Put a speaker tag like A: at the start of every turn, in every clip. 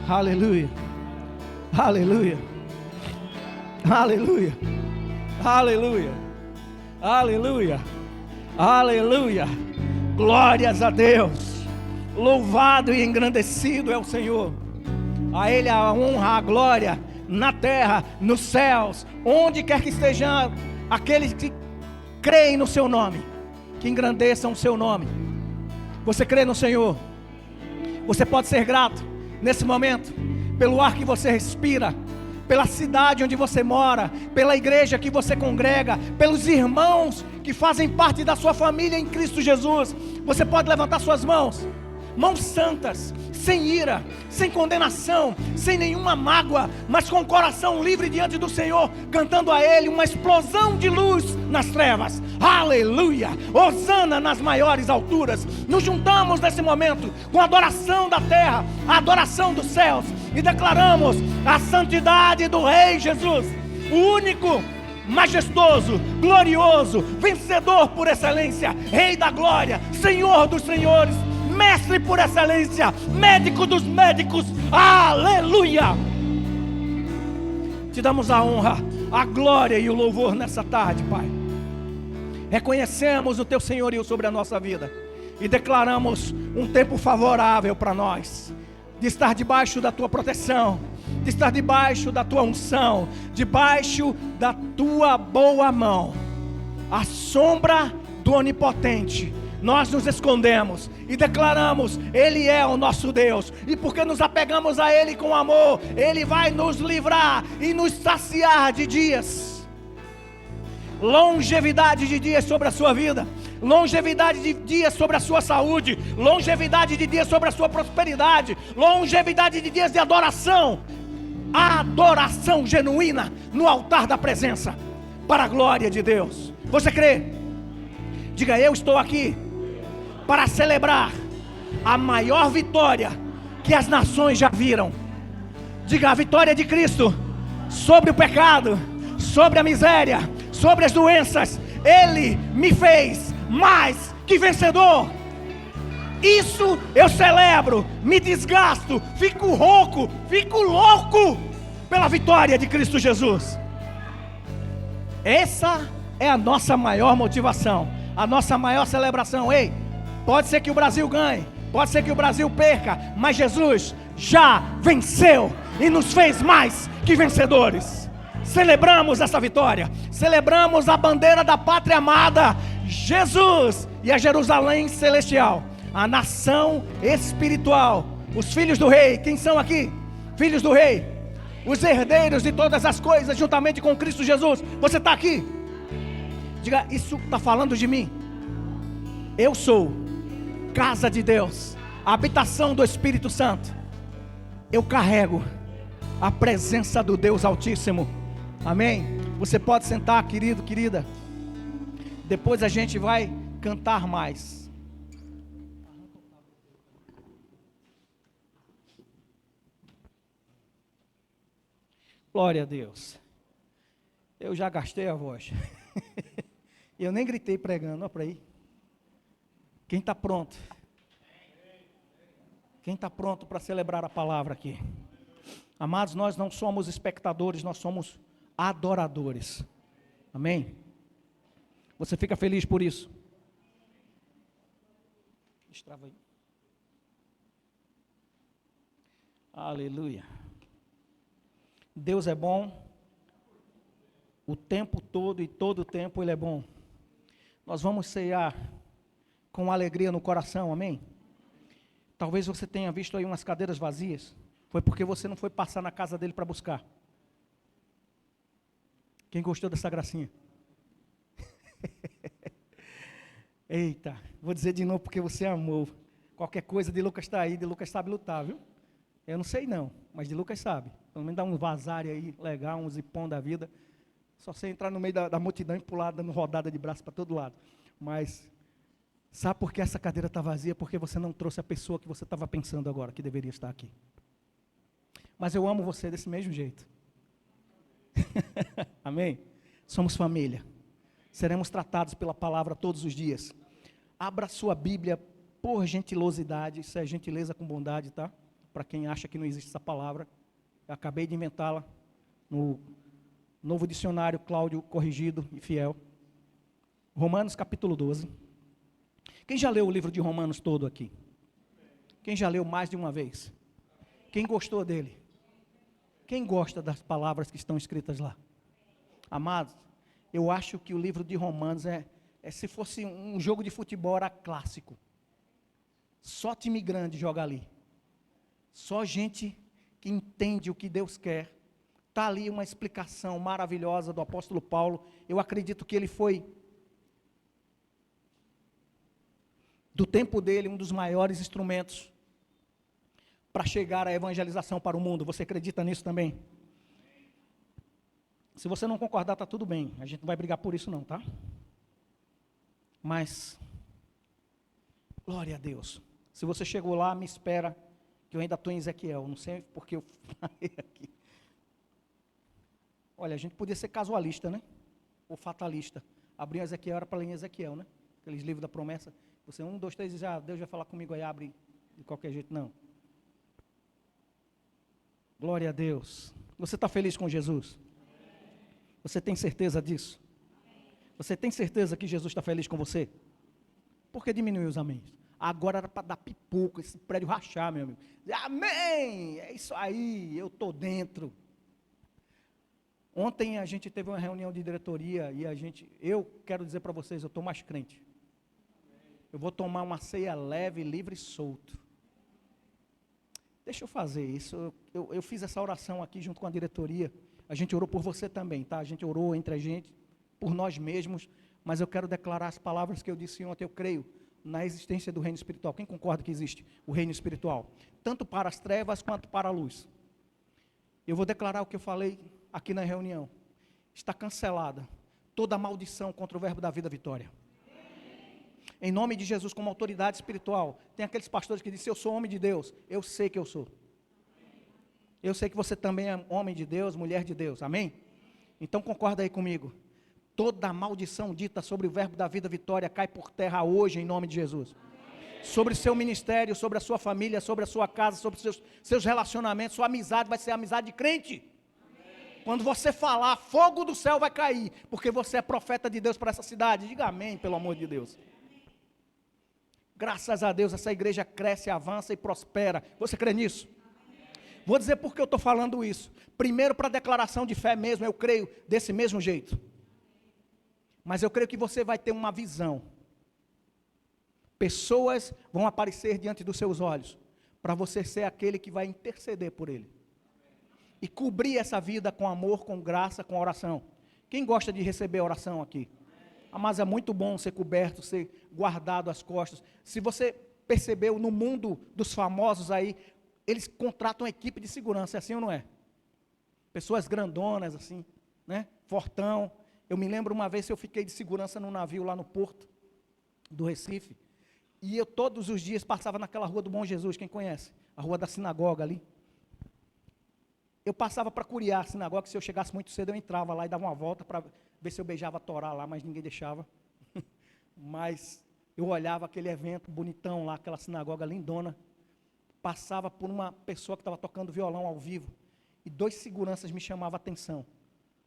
A: Aleluia. Aleluia. Aleluia. Aleluia. Aleluia. Aleluia. Glórias a Deus. Louvado e engrandecido é o Senhor. A Ele a honra, a glória, na terra, nos céus, onde quer que estejam aqueles que creem no seu nome, que engrandeçam o seu nome. Você crê no Senhor? Você pode ser grato nesse momento pelo ar que você respira, pela cidade onde você mora, pela igreja que você congrega, pelos irmãos que fazem parte da sua família em Cristo Jesus. Você pode levantar suas mãos, mãos santas, sem ira, sem condenação, sem nenhuma mágoa, mas com o coração livre diante do Senhor, cantando a Ele uma explosão de luz nas trevas. Aleluia, hosana nas maiores alturas. Nos juntamos nesse momento com a adoração da terra, a adoração dos céus, e declaramos a santidade do Rei Jesus, o único, majestoso, glorioso, vencedor por excelência, Rei da glória, Senhor dos senhores, Mestre por excelência, médico dos médicos. Aleluia. Te damos a honra, a glória e o louvor nessa tarde, Pai. Reconhecemos o Teu senhorio sobre a nossa vida e declaramos um tempo favorável para nós, de estar debaixo da Tua proteção, de estar debaixo da Tua unção, debaixo da Tua boa mão, à sombra do Onipotente. Nós nos escondemos e declaramos: Ele é o nosso Deus, e porque nos apegamos a Ele com amor, Ele vai nos livrar e nos saciar de dias, longevidade de dias sobre a sua vida, longevidade de dias sobre a sua saúde, longevidade de dias sobre a sua prosperidade, longevidade de dias de adoração, adoração genuína no altar da presença, para a glória de Deus. Você crê? Diga: eu estou aqui para celebrar a maior vitória que as nações já viram. Diga: a vitória de Cristo sobre o pecado, sobre a miséria, sobre as doenças. Ele me fez mais que vencedor. Isso eu celebro, me desgasto, fico rouco, fico louco pela vitória de Cristo Jesus. Essa é a nossa maior motivação, a nossa maior celebração. Ei, pode ser que o Brasil ganhe, pode ser que o Brasil perca, mas Jesus já venceu e nos fez mais que vencedores. Celebramos essa vitória, celebramos a bandeira da pátria amada, Jesus, e a Jerusalém celestial, a nação espiritual, os filhos do rei. Quem são aqui? Filhos do rei, os herdeiros de todas as coisas, juntamente com Cristo Jesus. Você está aqui? Diga: isso está falando de mim. Eu sou casa de Deus, a habitação do Espírito Santo. Eu carrego a presença do Deus Altíssimo. Amém? Você pode sentar, querido, querida. Depois a gente vai cantar mais. Glória a Deus. Eu já gastei a voz. Eu nem gritei pregando. Olha para aí. Quem está pronto? Quem está pronto para celebrar a palavra aqui? Amados, nós não somos espectadores, nós somos adoradores. Amém? Você fica feliz por isso? Destrava aí. Aleluia. Deus é bom o tempo todo, e todo o tempo Ele é bom. Nós vamos ceiar com alegria no coração, amém? Talvez você tenha visto aí umas cadeiras vazias, foi porque você não foi passar na casa dele para buscar. Quem gostou dessa gracinha? Eita, vou dizer de novo porque você amou. Qualquer coisa, de Lucas está aí, de Lucas sabe lutar, viu? Eu não sei não, mas de Lucas sabe. Pelo menos dá um vazário aí, legal, um zipão da vida. Só você entrar no meio da multidão e pular, dando rodada de braço para todo lado. Mas sabe por que essa cadeira está vazia? Porque você não trouxe a pessoa que você estava pensando agora, que deveria estar aqui. Mas eu amo você desse mesmo jeito. Amém? Somos família. Seremos tratados pela palavra todos os dias. Abra sua Bíblia, por gentilosidade. Isso é gentileza com bondade, tá? para quem acha que não existe essa palavra, eu acabei de inventá-la no Novo Dicionário Cláudio Corrigido e Fiel. Romanos capítulo 12. Quem já leu o livro de Romanos todo aqui? Quem já leu mais de uma vez? Quem gostou dele? Quem gosta das palavras que estão escritas lá? Amados, eu acho que o livro de Romanos se fosse um jogo de futebol, era clássico. Só time grande joga ali. Só gente que entende o que Deus quer. Está ali uma explicação maravilhosa do apóstolo Paulo. Eu acredito que ele foi, do tempo dele, um dos maiores instrumentos para chegar à evangelização para o mundo. Você acredita nisso também? Se você não concordar, está tudo bem. A gente não vai brigar por isso não, tá? Mas, glória a Deus. Se você chegou lá, me espera, que eu ainda estou em Ezequiel. Não sei porque eu falei aqui. Olha, a gente podia ser casualista, né? Ou fatalista. Abrir Ezequiel era para ler em Ezequiel, né? Aqueles livros da promessa. Você, 1, 2, 3, já Deus vai falar comigo, aí abre de qualquer jeito. Não. Glória a Deus. Você está feliz com Jesus? Você tem certeza disso? Você tem certeza que Jesus está feliz com você? Por que diminuiu os améns? Agora era para dar pipoco, esse prédio rachar, meu amigo. Amém! É isso aí, eu estou dentro. Ontem a gente teve uma reunião de diretoria e eu quero dizer para vocês, eu estou mais crente. Eu vou tomar uma ceia leve, livre e solto. Deixa eu fazer isso. Eu fiz essa oração aqui junto com a diretoria. A gente orou por você também, tá? A gente orou entre a gente, por nós mesmos, mas eu quero declarar as palavras que eu disse ontem. Eu creio na existência do reino espiritual. Quem concorda que existe o reino espiritual? Tanto para as trevas quanto para a luz. Eu vou declarar o que eu falei aqui na reunião. Está cancelada toda maldição contra o verbo da vida Vitória. Em nome de Jesus, como autoridade espiritual. Tem aqueles pastores que dizem, eu sou homem de Deus. Eu sei que eu sou. Eu sei que você também é homem de Deus, mulher de Deus. Amém? Então concorda aí comigo. Toda maldição dita sobre o verbo da vida Vitória cai por terra hoje, em nome de Jesus. Amém. Sobre o seu ministério, sobre a sua família, sobre a sua casa, sobre os seus relacionamentos. Sua amizade vai ser amizade de crente. Amém. Quando você falar, fogo do céu vai cair, porque você é profeta de Deus para essa cidade. Diga amém, pelo amor de Deus. Graças a Deus, essa igreja cresce, avança e prospera. Você crê nisso? Vou dizer por que eu estou falando isso. Primeiro, para a declaração de fé mesmo, eu creio desse mesmo jeito. Mas eu creio que você vai ter uma visão. Pessoas vão aparecer diante dos seus olhos, para você ser aquele que vai interceder por ele. E cobrir essa vida com amor, com graça, com oração. Quem gosta de receber oração aqui? Mas é muito bom ser coberto, ser guardado às costas. Se você percebeu, no mundo dos famosos aí, eles contratam uma equipe de segurança, é assim ou não é? Pessoas grandonas assim, né? Fortão. Eu me lembro uma vez que eu fiquei de segurança num navio lá no porto do Recife. E eu todos os dias passava naquela rua do Bom Jesus, quem conhece? A rua da sinagoga ali. Eu passava para curiar a sinagoga, que se eu chegasse muito cedo eu entrava lá e dava uma volta para ver se eu beijava a Torá lá, mas ninguém deixava. Mas eu olhava aquele evento bonitão lá, aquela sinagoga lindona. Passava por uma pessoa que estava tocando violão ao vivo. E 2 seguranças me chamavam a atenção.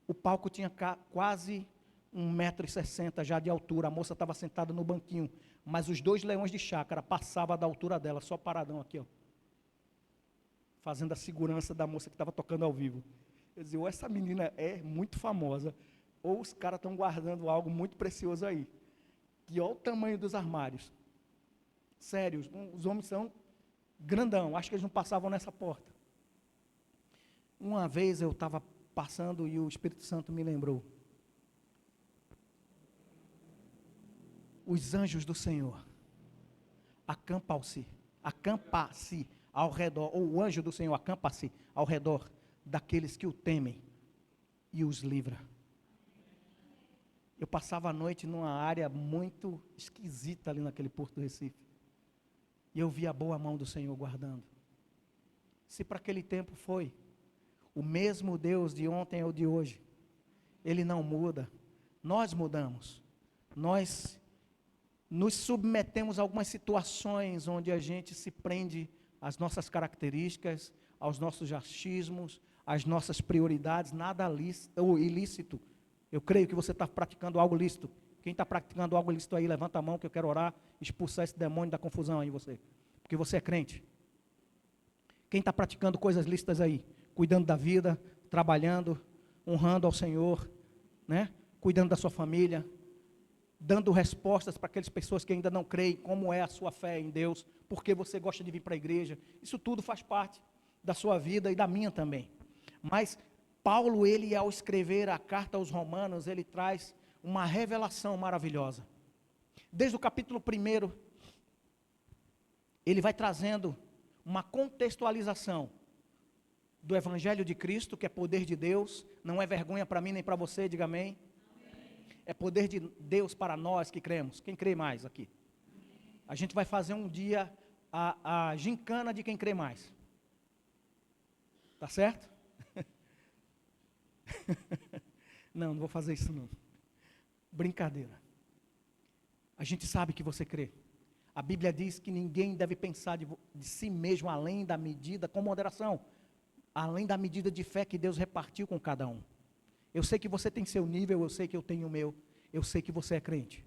A: O palco tinha quase 1,60 m já de altura. A moça estava sentada no banquinho. Mas os 2 leões de chácara passavam da altura dela, só paradão aqui, ó. Fazendo a segurança da moça que estava tocando ao vivo. Eu dizia, ou essa menina é muito famosa, ou os caras estão guardando algo muito precioso aí. E olha o tamanho dos armários. Sério, os homens são grandão, acho que eles não passavam nessa porta. Uma vez eu estava passando e o Espírito Santo me lembrou. Os anjos do Senhor acampa-se ao redor, ou o anjo do Senhor acampa-se ao redor daqueles que o temem e os livra. Eu passava a noite numa área muito esquisita ali naquele porto do Recife. E eu vi a boa mão do Senhor guardando. Se para aquele tempo foi, o mesmo Deus de ontem ou de hoje, Ele não muda. Nós mudamos. Nós nos submetemos a algumas situações onde a gente se prende às nossas características, aos nossos achismos, às nossas prioridades, nada ilícito. Eu creio que você está praticando algo lícito. Quem está praticando algo ilícito aí, levanta a mão que eu quero orar, expulsar esse demônio da confusão aí em você. Porque você é crente. Quem está praticando coisas lícitas aí, cuidando da vida, trabalhando, honrando ao Senhor, né? Cuidando da sua família, dando respostas para aquelas pessoas que ainda não creem, como é a sua fé em Deus, porque você gosta de vir para a igreja. Isso tudo faz parte da sua vida e da minha também. Mas Paulo, ele ao escrever a carta aos Romanos, ele traz uma revelação maravilhosa. Desde o capítulo 1, ele vai trazendo uma contextualização do Evangelho de Cristo, que é poder de Deus, não é vergonha para mim nem para você, diga amém. É poder de Deus para nós que cremos. Quem crê mais aqui? A gente vai fazer um dia a gincana de quem crê mais. Tá certo? Não vou fazer isso não. Brincadeira. A gente sabe que você crê. A Bíblia diz que ninguém deve pensar de si mesmo além da medida, com moderação, além da medida de fé que Deus repartiu com cada um. Eu sei que você tem seu nível, eu sei que eu tenho o meu, eu sei que você é crente.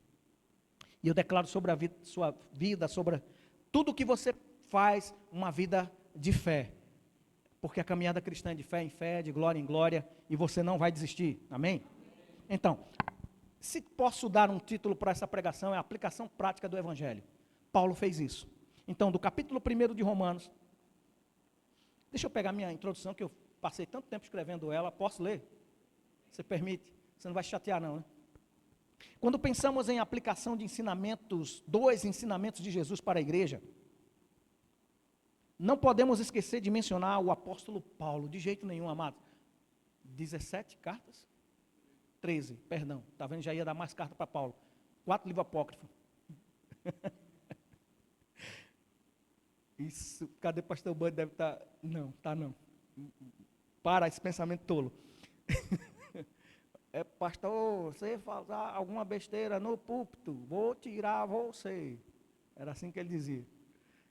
A: E eu declaro sobre a sua vida, sobre tudo que você faz, uma vida de fé. Porque a caminhada cristã é de fé em fé, de glória em glória, e você não vai desistir, amém? Então, se posso dar um título para essa pregação, é a aplicação prática do Evangelho. Paulo fez isso. Então, do capítulo 1 de Romanos, deixa eu pegar minha introdução, que eu passei tanto tempo escrevendo ela, posso ler? Você permite? Você não vai chatear não, né? Quando pensamos em aplicação de ensinamentos, 2 ensinamentos de Jesus para a igreja, não podemos esquecer de mencionar o apóstolo Paulo, de jeito nenhum, amados. 17 cartas? 13, perdão, está vendo, já ia dar mais carta para Paulo. 4 livros apócrifos. Isso, cadê pastor Bud? Deve estar, não, tá não. Para esse pensamento tolo. É, pastor, você falar alguma besteira no púlpito, vou tirar você. Era assim que ele dizia.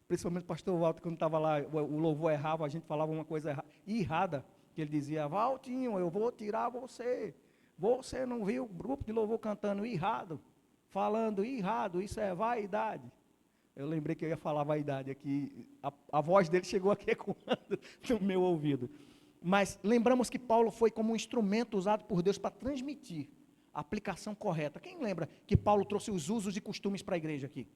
A: Principalmente o pastor Walter, quando estava lá, o louvor errava, a gente falava uma coisa errada, que ele dizia, Valtinho, eu vou tirar você. Você não viu o grupo de louvor cantando errado, falando errado, isso é vaidade. Eu lembrei que eu ia falar vaidade aqui, a voz dele chegou aqui ecoando no meu ouvido. Mas lembramos que Paulo foi como um instrumento usado por Deus para transmitir a aplicação correta. Quem lembra que Paulo trouxe os usos e costumes para a igreja aqui?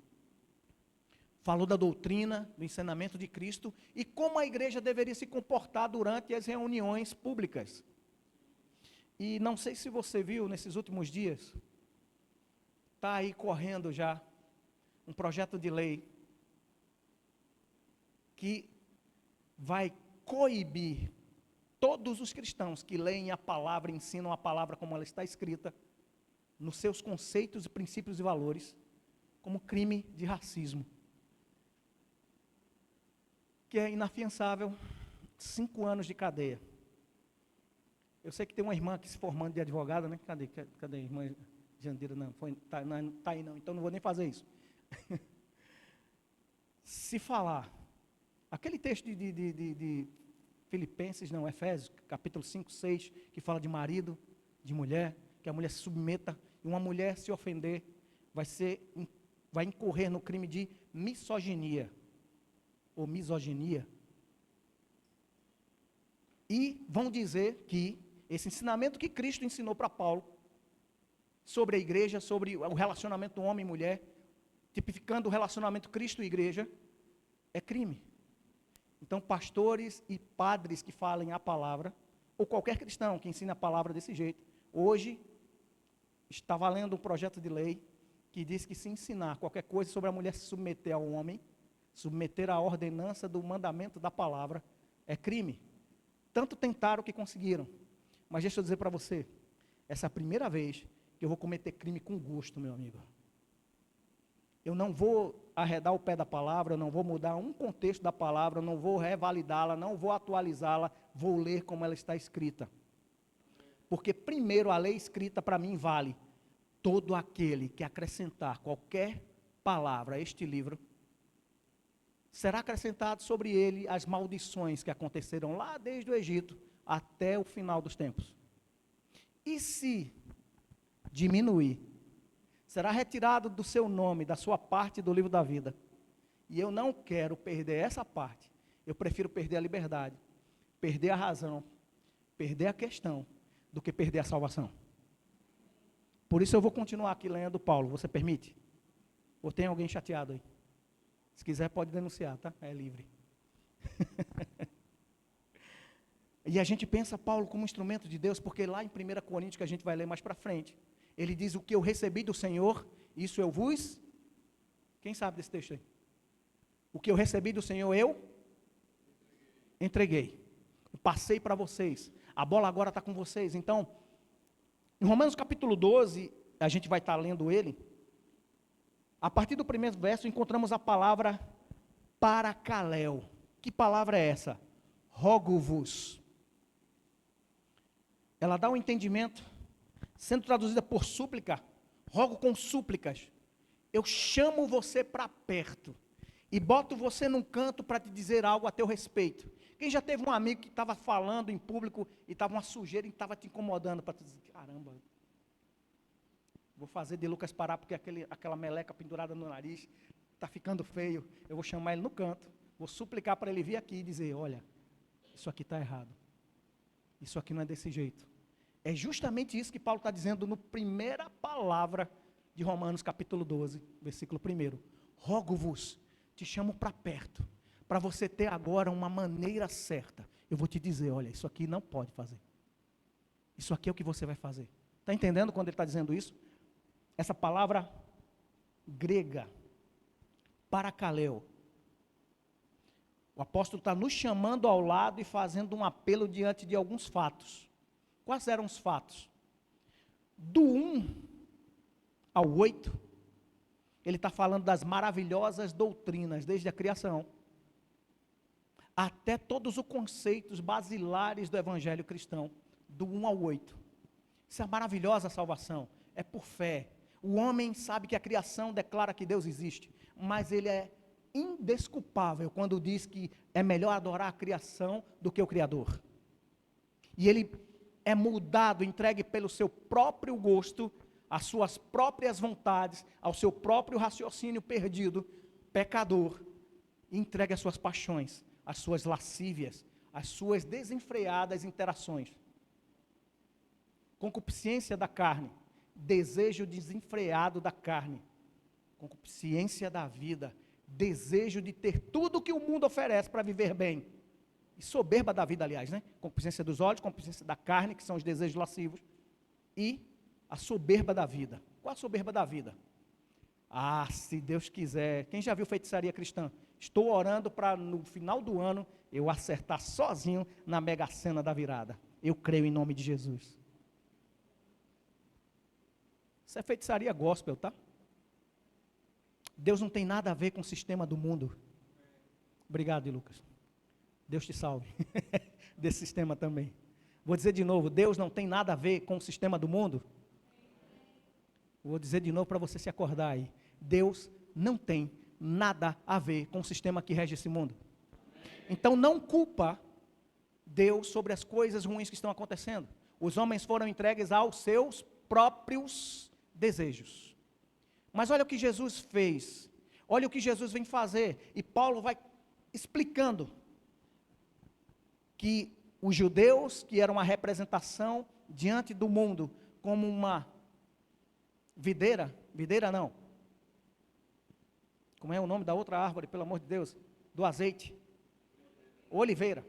A: Falou da doutrina, do ensinamento de Cristo e como a igreja deveria se comportar durante as reuniões públicas. E não sei se você viu nesses últimos dias, está aí correndo já um projeto de lei que vai coibir todos os cristãos que leem a palavra, ensinam a palavra como ela está escrita, nos seus conceitos, princípios e valores, como crime de racismo. Que é inafiançável, 5 anos de cadeia. Eu sei que tem uma irmã aqui se formando de advogada, né? Cadê a irmã Jandira? Não, não está aí não, então não vou nem fazer isso. Se falar, aquele texto de Filipenses, não, Efésios, capítulo 5, 6, que fala de marido, de mulher, que a mulher se submeta, e uma mulher se ofender, vai incorrer no crime de misoginia, ou misoginia. E vão dizer que esse ensinamento que Cristo ensinou para Paulo, sobre a igreja, sobre o relacionamento do homem e mulher, tipificando o relacionamento Cristo e igreja, é crime. Então, pastores e padres que falem a palavra, ou qualquer cristão que ensine a palavra desse jeito, hoje está valendo um projeto de lei que diz que se ensinar qualquer coisa sobre a mulher se submeter ao homem, submeter à ordenança do mandamento da palavra, é crime. Tanto tentaram que conseguiram. Mas deixa eu dizer para você, essa é a primeira vez que eu vou cometer crime com gosto, meu amigo. Eu não vou arredar o pé da palavra, eu não vou mudar um contexto da palavra, eu não vou revalidá-la, não vou atualizá-la, vou ler como ela está escrita. Porque primeiro a lei escrita para mim vale. Todo aquele que acrescentar qualquer palavra a este livro será acrescentado sobre ele as maldições que aconteceram lá desde o Egito até o final dos tempos. E se diminuir, será retirado do seu nome, da sua parte do livro da vida. E eu não quero perder essa parte. Eu prefiro perder a liberdade, perder a razão, perder a questão, do que perder a salvação. Por isso eu vou continuar aqui lendo Paulo. Você permite? Ou tem alguém chateado aí? Se quiser pode denunciar, tá? É livre. E a gente pensa Paulo como instrumento de Deus, porque lá em 1 Coríntios, que a gente vai ler mais para frente, ele diz: o que eu recebi do Senhor, isso eu vos... Quem sabe desse texto aí? O que eu recebi do Senhor, eu entreguei. Eu passei para vocês. A bola agora está com vocês. Então, em Romanos capítulo 12, a gente vai estar lendo ele. A partir do primeiro verso, encontramos a palavra paracaléu. Que palavra é essa? Rogo-vos. Ela dá um entendimento, sendo traduzida por súplica, rogo com súplicas. Eu chamo você para perto e boto você num canto para te dizer algo a teu respeito. Quem já teve um amigo que estava falando em público e estava uma sujeira e estava te incomodando para te dizer: caramba, vou fazer de Lucas parar porque aquela meleca pendurada no nariz está ficando feio. Eu vou chamar ele no canto, vou suplicar para ele vir aqui e dizer: olha, isso aqui está errado. Isso aqui não é desse jeito. É justamente isso que Paulo está dizendo na primeira palavra de Romanos capítulo 12, versículo 1. Rogo-vos, te chamo para perto, para você ter agora uma maneira certa. Eu vou te dizer: olha, isso aqui não pode fazer. Isso aqui é o que você vai fazer. Está entendendo quando ele está dizendo isso? Essa palavra grega, paracaléu, o apóstolo está nos chamando ao lado e fazendo um apelo diante de alguns fatos. Quais eram os fatos? Do 1 ao 8, ele está falando das maravilhosas doutrinas, desde a criação, até todos os conceitos basilares do evangelho cristão, do 1 ao 8. Isso é a maravilhosa salvação, é por fé. O homem sabe que a criação declara que Deus existe, mas ele é indesculpável quando diz que é melhor adorar a criação do que o Criador. E ele é moldado, entregue pelo seu próprio gosto, às suas próprias vontades, ao seu próprio raciocínio perdido, pecador, e entregue as suas paixões, as suas lascívias, as suas desenfreadas interações. Concupiscência da carne, desejo desenfreado da carne, concupiscência da vida, desejo de ter tudo que o mundo oferece para viver bem, e soberba da vida, aliás, né? Concupiscência dos olhos, concupiscência da carne, que são os desejos lascivos, e a soberba da vida. Qual a soberba da vida? Ah, se Deus quiser, quem já viu feitiçaria cristã? Estou orando para no final do ano eu acertar sozinho na Mega Sena da virada. Eu creio em nome de Jesus. Isso é feitiçaria gospel, tá? Deus não tem nada a ver com o sistema do mundo. Obrigado, Lucas. Deus te salve. Desse sistema também. Vou dizer de novo, Deus não tem nada a ver com o sistema do mundo. Vou dizer de novo para você se acordar aí. Deus não tem nada a ver com o sistema que rege esse mundo. Então não culpa Deus sobre as coisas ruins que estão acontecendo. Os homens foram entregues aos seus próprios desejos. Mas olha o que Jesus fez. Olha o que Jesus vem fazer. E Paulo vai explicando que os judeus, que eram uma representação diante do mundo, como uma videira não, como é o nome da outra árvore, pelo amor de Deus, do azeite, oliveira.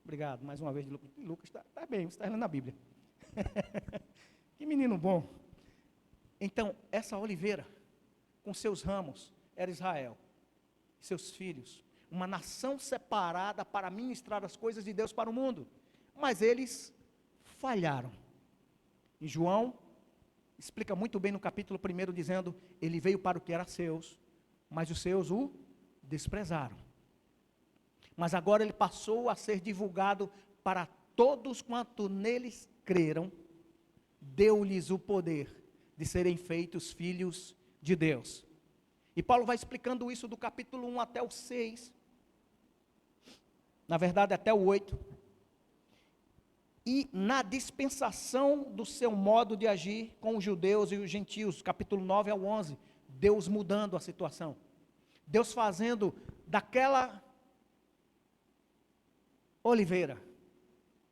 A: Obrigado, mais uma vez, Lucas está bem, você está lendo a Bíblia. Que menino bom. Então, essa oliveira, com seus ramos, era Israel, seus filhos, uma nação separada para ministrar as coisas de Deus para o mundo, mas eles falharam. Em João, explica muito bem no capítulo 1, dizendo, ele veio para o que era seus, mas os seus o desprezaram. Mas agora ele passou a ser divulgado para todos quanto neles creram, deu-lhes o poder de serem feitos filhos de Deus. E Paulo vai explicando isso do capítulo 1 até o 6. Na verdade, até o 8. E na dispensação do seu modo de agir com os judeus e os gentios, capítulo 9 ao 11, Deus mudando a situação. Deus fazendo daquela oliveira,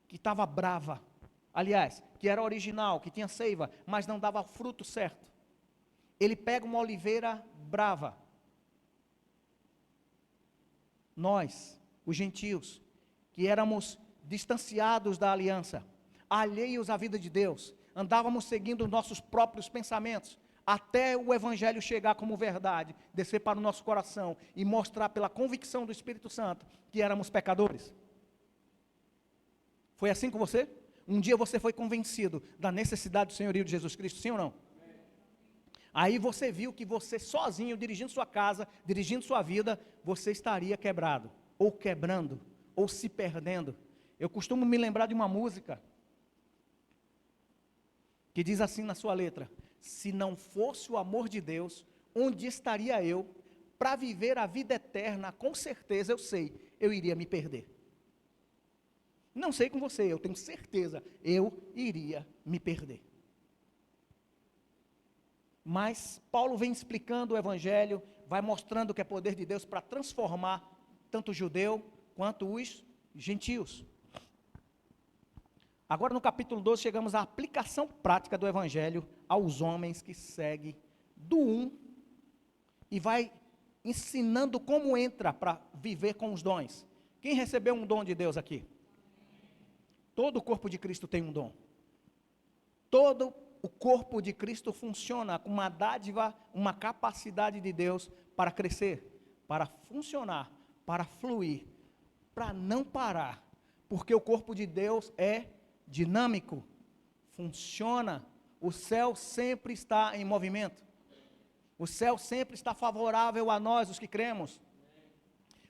A: que estava brava, aliás, que era original, que tinha seiva, mas não dava fruto certo. Ele pega uma oliveira brava. Nós, os gentios, que éramos distanciados da aliança, alheios à vida de Deus, andávamos seguindo nossos próprios pensamentos, até o Evangelho chegar como verdade, descer para o nosso coração e mostrar pela convicção do Espírito Santo que éramos pecadores. Foi assim com você? Um dia você foi convencido da necessidade do senhorio de Jesus Cristo, sim ou não? Aí você viu que você sozinho, dirigindo sua casa, dirigindo sua vida, você estaria quebrado, ou quebrando, ou se perdendo. Eu costumo me lembrar de uma música, que diz assim na sua letra: se não fosse o amor de Deus, onde estaria eu, para viver a vida eterna? Com certeza eu sei, eu iria me perder. Não sei com você, eu tenho certeza, eu iria me perder. Mas Paulo vem explicando o Evangelho, vai mostrando que é poder de Deus para transformar tanto o judeu quanto os gentios. Agora no capítulo 12 chegamos à aplicação prática do Evangelho aos homens que seguem do 1 e vai ensinando como entra para viver com os dons. Quem recebeu um dom de Deus aqui? Todo o corpo de Cristo tem um dom. Todo o corpo de Cristo funciona com uma dádiva, uma capacidade de Deus para crescer, para funcionar, para fluir, para não parar, porque o corpo de Deus é dinâmico, funciona, o céu sempre está em movimento, o céu sempre está favorável a nós, os que cremos,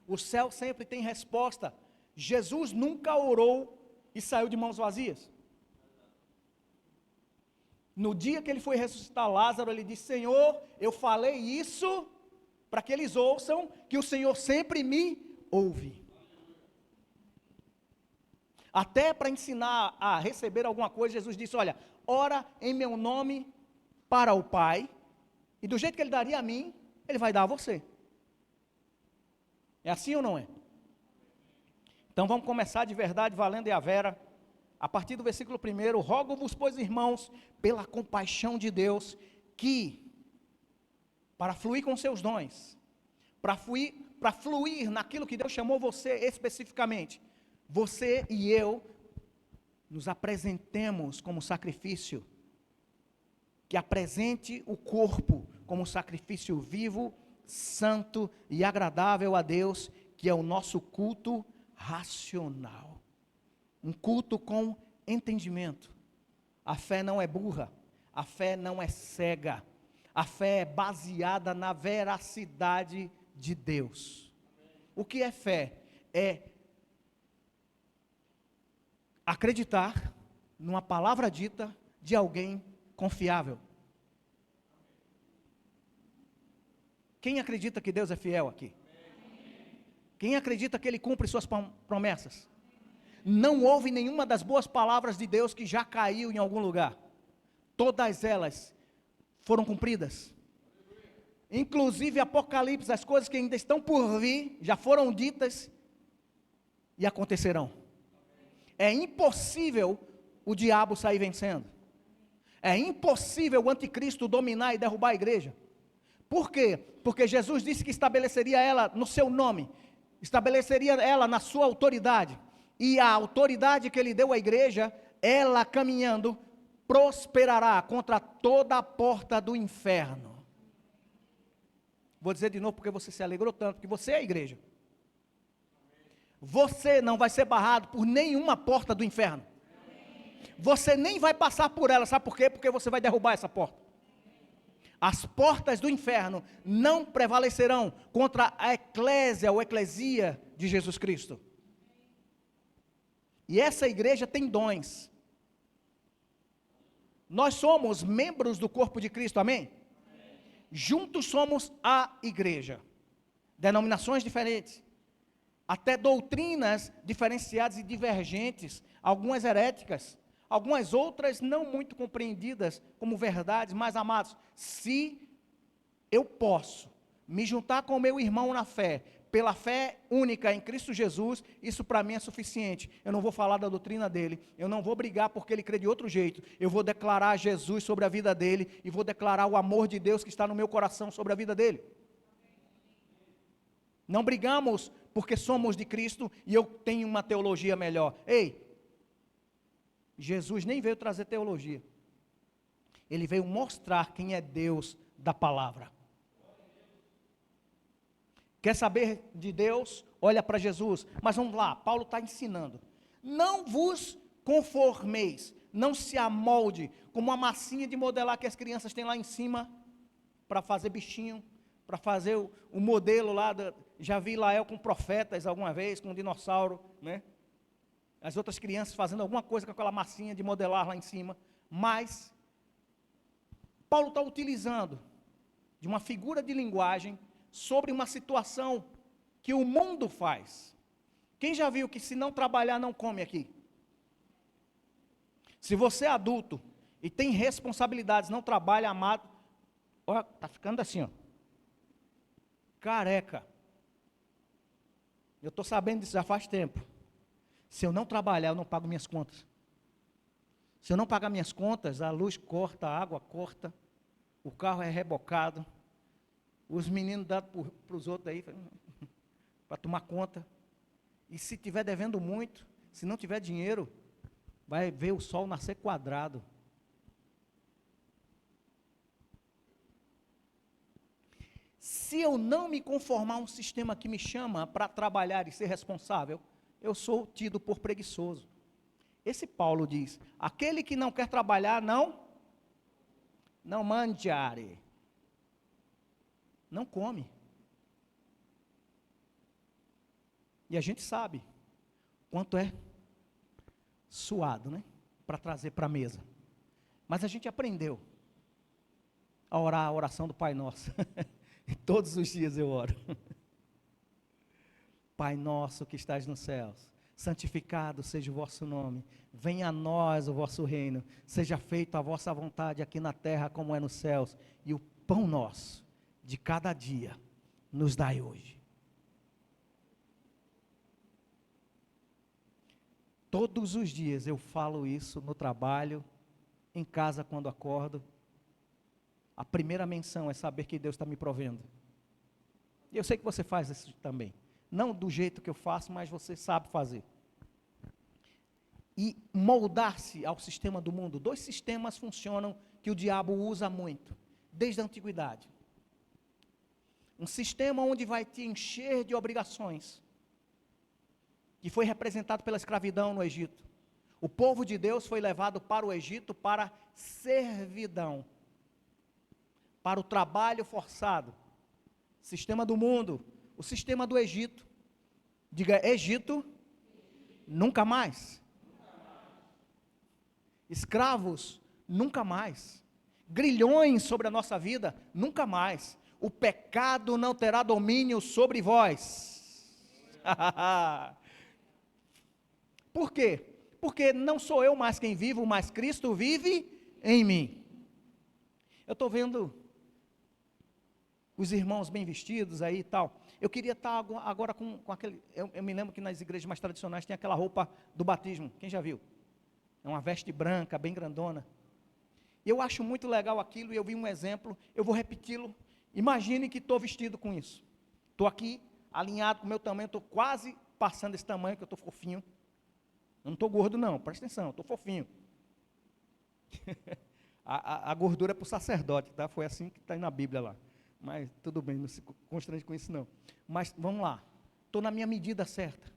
A: o céu sempre tem resposta. Jesus nunca orou e saiu de mãos vazias. No dia que ele foi ressuscitar Lázaro, ele disse: Senhor, eu falei isso para que eles ouçam que o Senhor sempre me ouve. Até para ensinar a receber alguma coisa, Jesus disse: olha, ora em meu nome para o Pai, e do jeito que ele daria a mim, ele vai dar a você. É assim ou não é? Então vamos começar de verdade, valendo e a vera. A partir do versículo 1, rogo-vos, pois, irmãos, pela compaixão de Deus, que, para fluir com seus dons, para fluir naquilo que Deus chamou você especificamente, você e eu, nos apresentemos como sacrifício, que apresente o corpo como sacrifício vivo, santo e agradável a Deus, que é o nosso culto racional. Um culto com entendimento. A fé não é burra, a fé não é cega, a fé é baseada na veracidade de Deus. O que é fé? É acreditar numa palavra dita de alguém confiável. Quem acredita que Deus é fiel aqui? Quem acredita que Ele cumpre suas promessas? Não houve nenhuma das boas palavras de Deus que já caiu em algum lugar. Todas elas foram cumpridas. Inclusive Apocalipse, as coisas que ainda estão por vir, já foram ditas e acontecerão. É impossível o diabo sair vencendo. É impossível o anticristo dominar e derrubar a igreja. Por quê? Porque Jesus disse que estabeleceria ela no seu nome, estabeleceria ela na sua autoridade. E a autoridade que ele deu à igreja, ela caminhando, prosperará contra toda a porta do inferno. Vou dizer de novo porque você se alegrou tanto, porque você é a igreja. Você não vai ser barrado por nenhuma porta do inferno. Você nem vai passar por ela, sabe por quê? Porque você vai derrubar essa porta. As portas do inferno não prevalecerão contra a eclésia ou eclesia de Jesus Cristo. E essa igreja tem dons. Nós somos membros do corpo de Cristo, amém? juntos somos a igreja. Denominações diferentes, até doutrinas diferenciadas e divergentes, algumas heréticas, algumas outras não muito compreendidas como verdades, mas amados, se eu posso me juntar com o meu irmão na fé, pela fé única em Cristo Jesus, isso para mim é suficiente. Eu não vou falar da doutrina dele, eu não vou brigar porque ele crê de outro jeito, eu vou declarar Jesus sobre a vida dele, e vou declarar o amor de Deus que está no meu coração sobre a vida dele. Não brigamos porque somos de Cristo e eu tenho uma teologia melhor. Ei, Jesus nem veio trazer teologia, ele veio mostrar quem é Deus da palavra. Quer saber de Deus? Olha para Jesus. Mas vamos lá, Paulo está ensinando. Não vos conformeis, não se amolde, como a massinha de modelar que as crianças têm lá em cima, para fazer bichinho, para fazer o modelo lá, já vi Lael com profetas alguma vez, com um dinossauro, né? As outras crianças fazendo alguma coisa com aquela massinha de modelar lá em cima, mas Paulo está utilizando de uma figura de linguagem sobre uma situação que o mundo faz. Quem já viu que se não trabalhar não come aqui? Se você é adulto e tem responsabilidades, não trabalha, amado, ó, tá ficando assim, ó, careca. Eu estou sabendo disso já faz tempo. Se eu não trabalhar, eu não pago minhas contas. Se eu não pagar minhas contas, a luz corta, a água corta, o carro é rebocado, os meninos dão para os outros aí, para tomar conta. E se tiver devendo muito, se não tiver dinheiro, vai ver o sol nascer quadrado. Se eu não me conformar a um sistema que me chama para trabalhar e ser responsável, eu sou tido por preguiçoso. Esse Paulo diz, aquele que não quer trabalhar, não mangiare. Não come. E a gente sabe quanto é suado, né? Para trazer para a mesa. Mas a gente aprendeu a orar a oração do Pai Nosso. Todos os dias eu oro. Pai nosso que estás nos céus, santificado seja o vosso nome. Venha a nós o vosso reino. Seja feita a vossa vontade aqui na terra como é nos céus. E o pão nosso de cada dia nos dai hoje. Todos os dias eu falo isso no trabalho, em casa quando acordo. A primeira menção é saber que Deus está me provendo. E eu sei que você faz isso também. Não do jeito que eu faço, mas você sabe fazer. E moldar-se ao sistema do mundo. 2 sistemas funcionam que o diabo usa muito, desde a antiguidade. Um sistema onde vai te encher de obrigações, que foi representado pela escravidão no Egito. O povo de Deus foi levado para o Egito para servidão, para o trabalho forçado. Sistema do mundo, o sistema do Egito. Diga, Egito, nunca mais. Escravos, nunca mais. Grilhões sobre a nossa vida, nunca mais. O pecado não terá domínio sobre vós. Por quê? Porque não sou eu mais quem vivo, mas Cristo vive em mim. Eu estou vendo os irmãos bem vestidos aí e tal. Eu queria estar agora com aquele... Eu me lembro que nas igrejas mais tradicionais tem aquela roupa do batismo. Quem já viu? É uma veste branca, bem grandona. Eu acho muito legal aquilo e eu vi um exemplo. Eu vou repeti-lo. Imagine que estou vestido com isso. Estou aqui, alinhado com o meu tamanho. Estou quase passando esse tamanho, que eu estou fofinho. Eu não estou gordo não, presta atenção, estou fofinho. a gordura é para o sacerdote, tá? Foi assim que está na Bíblia lá. Mas tudo bem, não se constrange com isso não. Mas vamos lá, estou na minha medida certa.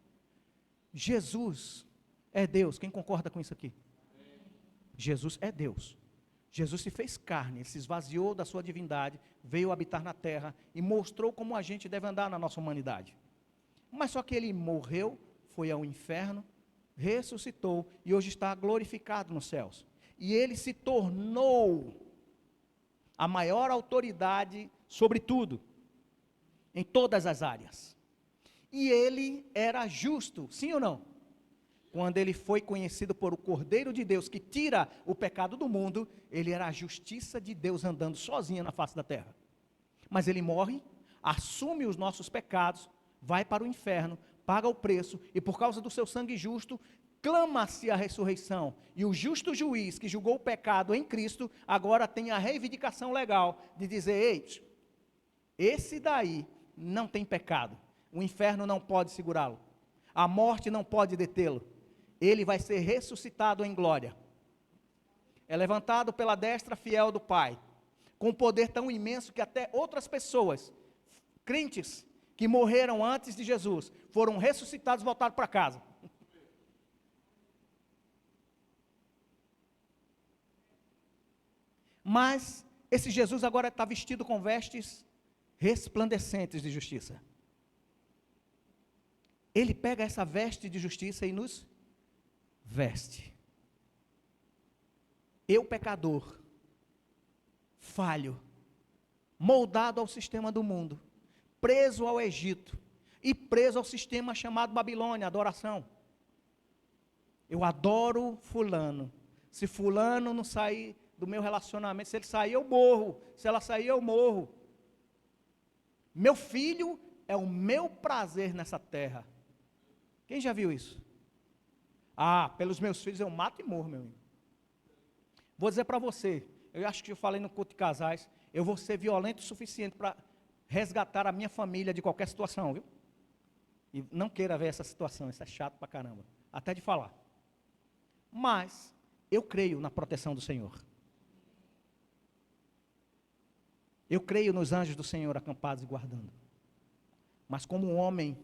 A: Jesus é Deus, quem concorda com isso aqui? Jesus é Deus. Jesus se fez carne, ele se esvaziou da sua divindade, veio habitar na terra e mostrou como a gente deve andar na nossa humanidade. Mas só que ele morreu, foi ao inferno, ressuscitou e hoje está glorificado nos céus. E ele se tornou a maior autoridade sobre tudo, em todas as áreas. E ele era justo, sim ou não? Quando ele foi conhecido por o Cordeiro de Deus, que tira o pecado do mundo, ele era a justiça de Deus andando sozinho na face da terra. Mas ele morre, assume os nossos pecados, vai para o inferno, paga o preço, e por causa do seu sangue justo, clama-se a ressurreição. E o justo juiz que julgou o pecado em Cristo, agora tem a reivindicação legal de dizer: ei, esse daí não tem pecado, o inferno não pode segurá-lo, a morte não pode detê-lo, ele vai ser ressuscitado em glória, é levantado pela destra fiel do Pai, com um poder tão imenso que até outras pessoas, crentes, que morreram antes de Jesus, foram ressuscitados e voltaram para casa. Mas esse Jesus agora está vestido com vestes resplandecentes de justiça. Ele pega essa veste de justiça e nos veste. Eu, pecador, falho, moldado ao sistema do mundo, preso ao Egito e preso ao sistema chamado Babilônia, adoração. Eu adoro fulano. Se fulano não sair do meu relacionamento, se ele sair eu morro, se ela sair eu morro. Meu filho é o meu prazer nessa terra. Quem já viu isso? Ah, pelos meus filhos eu mato e morro, meu amigo. Vou dizer para você, eu acho que eu falei no culto de casais, eu vou ser violento o suficiente para resgatar a minha família de qualquer situação, viu? E não queira ver essa situação, isso é chato pra caramba, até de falar. Mas eu creio na proteção do Senhor. Eu creio nos anjos do Senhor acampados e guardando. Mas como um homem,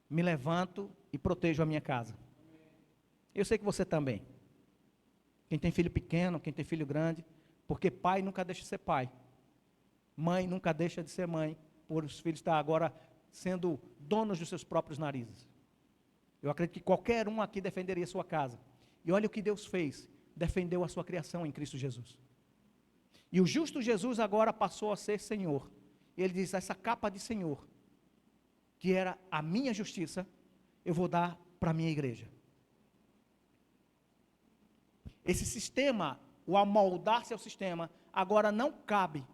A: me levanto e protejo a minha casa. Eu sei que você também. Quem tem filho pequeno, quem tem filho grande, porque pai nunca deixa de ser pai. Mãe nunca deixa de ser mãe, por os filhos estar agora sendo donos dos seus próprios narizes. Eu acredito que qualquer um aqui defenderia a sua casa. E olha o que Deus fez, defendeu a sua criação em Cristo Jesus. E o justo Jesus agora passou a ser Senhor. E ele diz: essa capa de Senhor, que era a minha justiça, eu vou dar para a minha igreja. Esse sistema, o amoldar-se ao sistema, agora não cabe.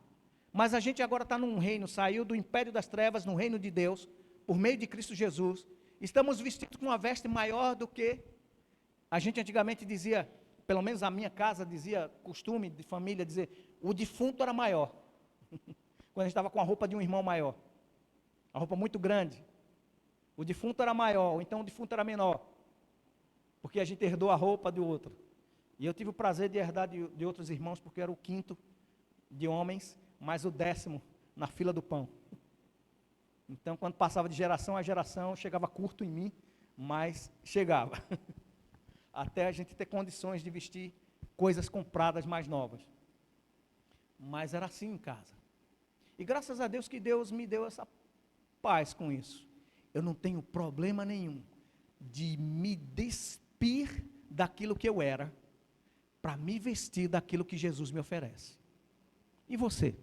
A: Mas a gente agora está num reino, saiu do império das trevas, no reino de Deus, por meio de Cristo Jesus. Estamos vestidos com uma veste maior do que a gente antigamente dizia, pelo menos a minha casa dizia, costume de família dizer, o defunto era maior. Quando a gente estava com a roupa de um irmão maior. A roupa muito grande. O defunto era maior, ou então o defunto era menor. Porque a gente herdou a roupa do outro. E eu tive o prazer de herdar de outros irmãos, porque eu era o quinto de homens, mais o 10º na fila do pão. Então, quando passava de geração a geração, chegava curto em mim, mas chegava. Até a gente ter condições de vestir coisas compradas mais novas. Mas era assim em casa. E graças a Deus que Deus me deu essa paz com isso. Eu não tenho problema nenhum de me despir daquilo que eu era, para me vestir daquilo que Jesus me oferece. E você?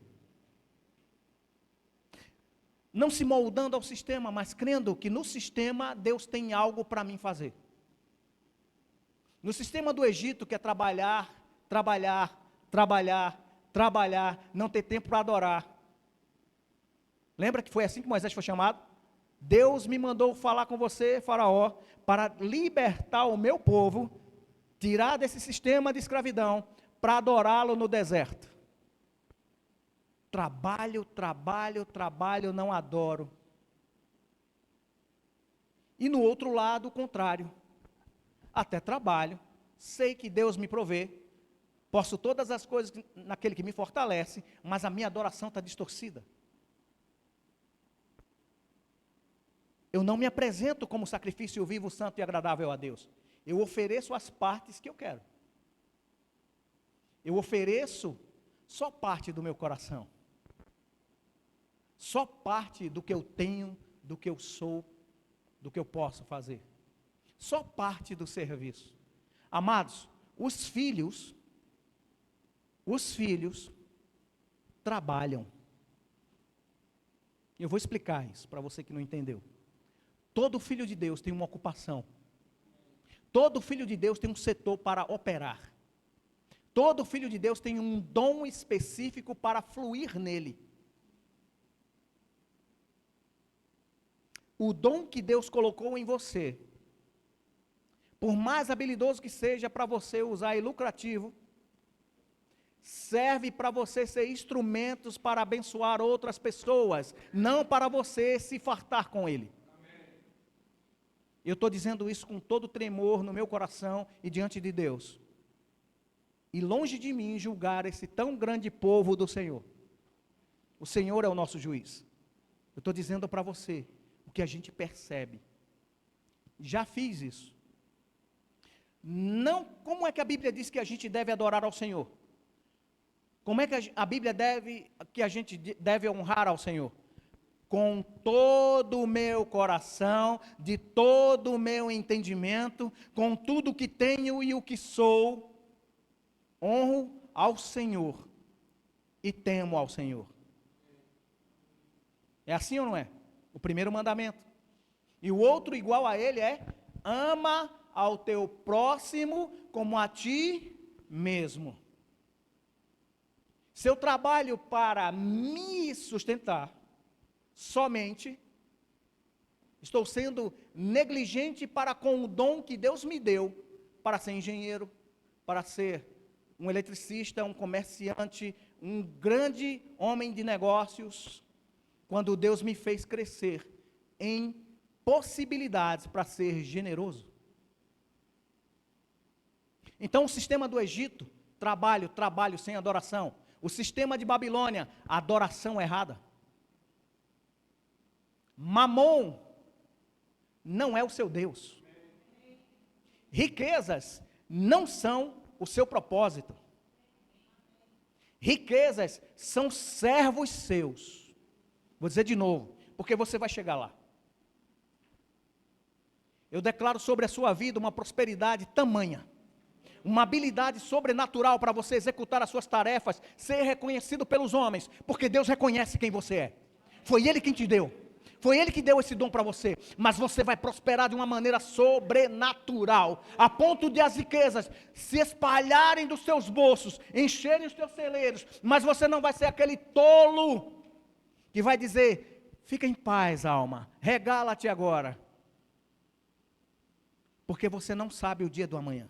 A: Não se moldando ao sistema, mas crendo que no sistema Deus tem algo para mim fazer. No sistema do Egito, que é trabalhar, trabalhar, trabalhar, trabalhar, não ter tempo para adorar. Lembra que foi assim que Moisés foi chamado? Deus me mandou falar com você, Faraó, para libertar o meu povo, tirar desse sistema de escravidão, para adorá-lo no deserto. Trabalho, trabalho, trabalho, não adoro. E no outro lado, o contrário. Até trabalho, sei que Deus me provê, posso todas as coisas naquele que me fortalece, mas a minha adoração está distorcida. Eu não me apresento como sacrifício vivo, santo e agradável a Deus. Eu ofereço as partes que eu quero. Eu ofereço só parte do meu coração. Só parte do que eu tenho, do que eu sou, do que eu posso fazer. Só parte do serviço. Amados, os filhos trabalham. Eu vou explicar isso para você que não entendeu. Todo filho de Deus tem uma ocupação. Todo filho de Deus tem um setor para operar. Todo filho de Deus tem um dom específico para fluir nele. O dom que Deus colocou em você, por mais habilidoso que seja para você usar e lucrativo, serve para você ser instrumentos para abençoar outras pessoas, não para você se fartar com ele. Eu estou dizendo isso com todo tremor no meu coração e diante de Deus. E longe de mim julgar esse tão grande povo do Senhor. O Senhor é o nosso juiz. Eu estou dizendo para você o que a gente percebe. Já fiz isso. Não, como é que a Bíblia diz que a gente deve adorar ao Senhor? Como é que a Bíblia que a gente deve honrar ao Senhor? Com todo o meu coração, de todo o meu entendimento, com tudo o que tenho e o que sou, honro ao Senhor e temo ao Senhor. É assim ou não é? O primeiro mandamento. E o outro igual a ele é: ama ao teu próximo como a ti mesmo. Se eu trabalho para me sustentar, somente, estou sendo negligente para com o dom que Deus me deu, para ser engenheiro, para ser um eletricista, um comerciante, um grande homem de negócios, quando Deus me fez crescer em possibilidades para ser generoso. Então o sistema do Egito, trabalho sem adoração. O sistema de Babilônia, adoração errada. Mamon não é o seu Deus. Riquezas não são o seu propósito. Riquezas são servos seus. Vou dizer de novo, porque você vai chegar lá. Eu declaro sobre a sua vida uma prosperidade tamanha, uma habilidade sobrenatural para você executar as suas tarefas, ser reconhecido pelos homens, porque Deus reconhece quem você é. Foi Ele quem te deu. Foi Ele que deu esse dom para você, mas você vai prosperar de uma maneira sobrenatural, a ponto de as riquezas se espalharem dos seus bolsos, encherem os teus celeiros, mas você não vai ser aquele tolo que vai dizer: fica em paz, alma, regala-te agora, porque você não sabe o dia do amanhã,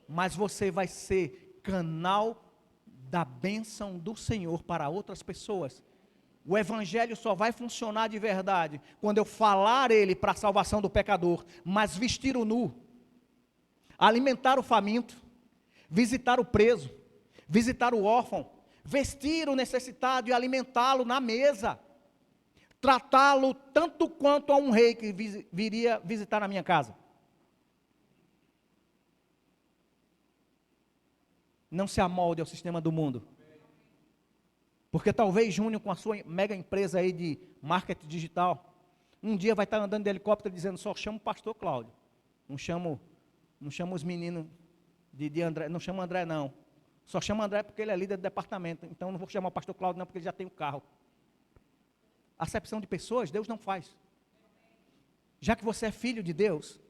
A: mas você vai ser canal da bênção do Senhor para outras pessoas. O evangelho só vai funcionar de verdade quando eu falar ele para a salvação do pecador, mas vestir o nu, alimentar o faminto, visitar o preso, visitar o órfão, vestir o necessitado e alimentá-lo na mesa, tratá-lo tanto quanto a um rei que viria visitar a minha casa. Não se amolde ao sistema do mundo. Porque talvez Júnior, com a sua mega empresa aí de marketing digital, um dia vai estar andando de helicóptero dizendo: só chamo o pastor Cláudio, não chamo os meninos de André, não chamo André não, só chamo André porque ele é líder do departamento, então não vou chamar o pastor Cláudio não, porque ele já tem o carro. Acepção de pessoas, Deus não faz. Já que você é filho de Deus,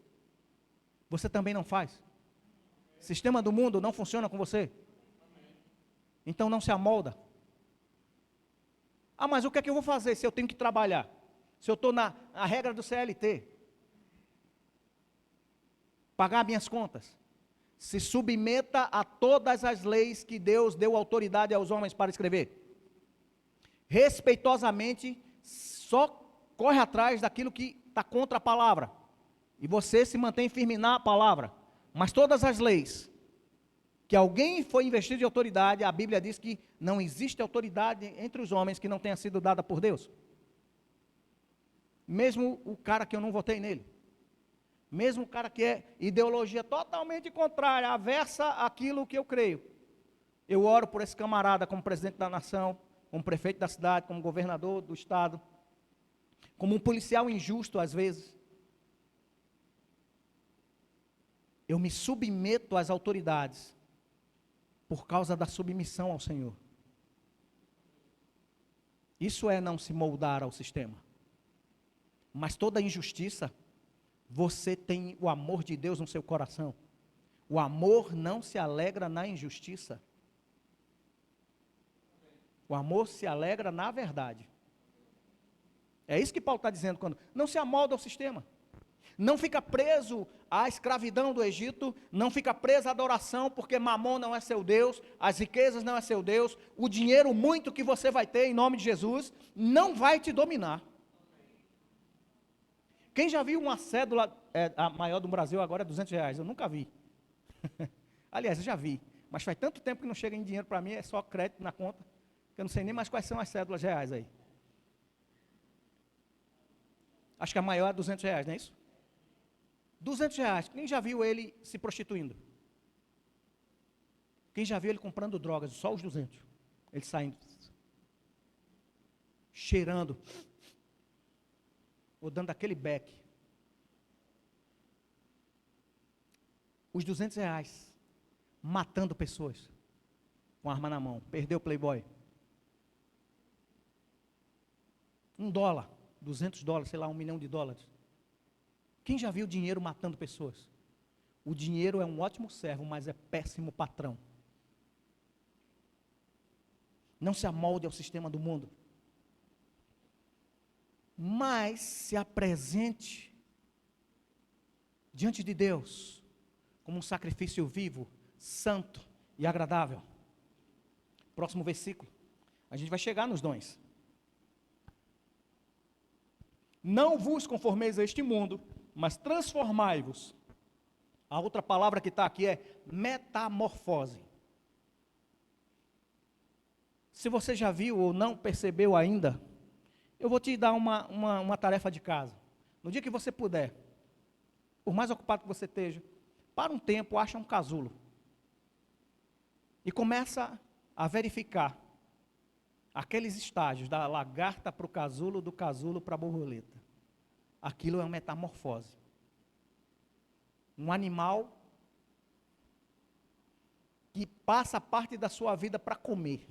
A: você também não faz. Sistema do mundo não funciona com você, então não se amolda. Ah, mas o que é que eu vou fazer se eu tenho que trabalhar? Se eu estou na regra do CLT? Pagar minhas contas? Se submeta a todas as leis que Deus deu autoridade aos homens para escrever. Respeitosamente, só corre atrás daquilo que está contra a palavra. E você se mantém firme na palavra. Mas todas as leis que alguém foi investido de autoridade, a Bíblia diz que não existe autoridade entre os homens que não tenha sido dada por Deus. Mesmo o cara que eu não votei nele. Mesmo o cara que é ideologia totalmente contrária, aversa àquilo que eu creio. Eu oro por esse camarada como presidente da nação, como prefeito da cidade, como governador do estado, como um policial injusto às vezes. Eu me submeto às autoridades por causa da submissão ao Senhor. Isso é não se moldar ao sistema. Mas toda injustiça, você tem o amor de Deus no seu coração. O amor não se alegra na injustiça. O amor se alegra na verdade. É isso que Paulo está dizendo quando não se amolda ao sistema. Não fica preso à escravidão do Egito, não fica preso à adoração, porque Mamon não é seu Deus, as riquezas não é seu Deus, o dinheiro muito que você vai ter em nome de Jesus, não vai te dominar. Quem já viu uma cédula, a maior do Brasil agora é R$200, eu nunca vi. Aliás, eu já vi, mas faz tanto tempo que não chega em dinheiro para mim, é só crédito na conta, que eu não sei nem mais quais são as cédulas reais aí. Acho que a maior é R$200, não é isso? R$200, quem já viu ele se prostituindo? Quem já viu ele comprando drogas? Só os 200. Ele saindo, cheirando, ou dando aquele beck. Os R$200, matando pessoas, com arma na mão, perdeu o Playboy. $1, $200, sei lá, $1 milhão. Quem já viu dinheiro matando pessoas? O dinheiro é um ótimo servo, mas é péssimo patrão. Não se amolde ao sistema do mundo. Mas se apresente diante de Deus como um sacrifício vivo, santo e agradável. Próximo versículo. A gente vai chegar nos dons. Não vos conformeis a este mundo, mas transformai-vos. A outra palavra que está aqui é metamorfose. Se você já viu ou não percebeu ainda, eu vou te dar uma tarefa de casa. No dia que você puder, por mais ocupado que você esteja, para um tempo, acha um casulo. E começa a verificar aqueles estágios, da lagarta para o casulo, do casulo para a borboleta. Aquilo é uma metamorfose. Um animal que passa parte da sua vida para comer.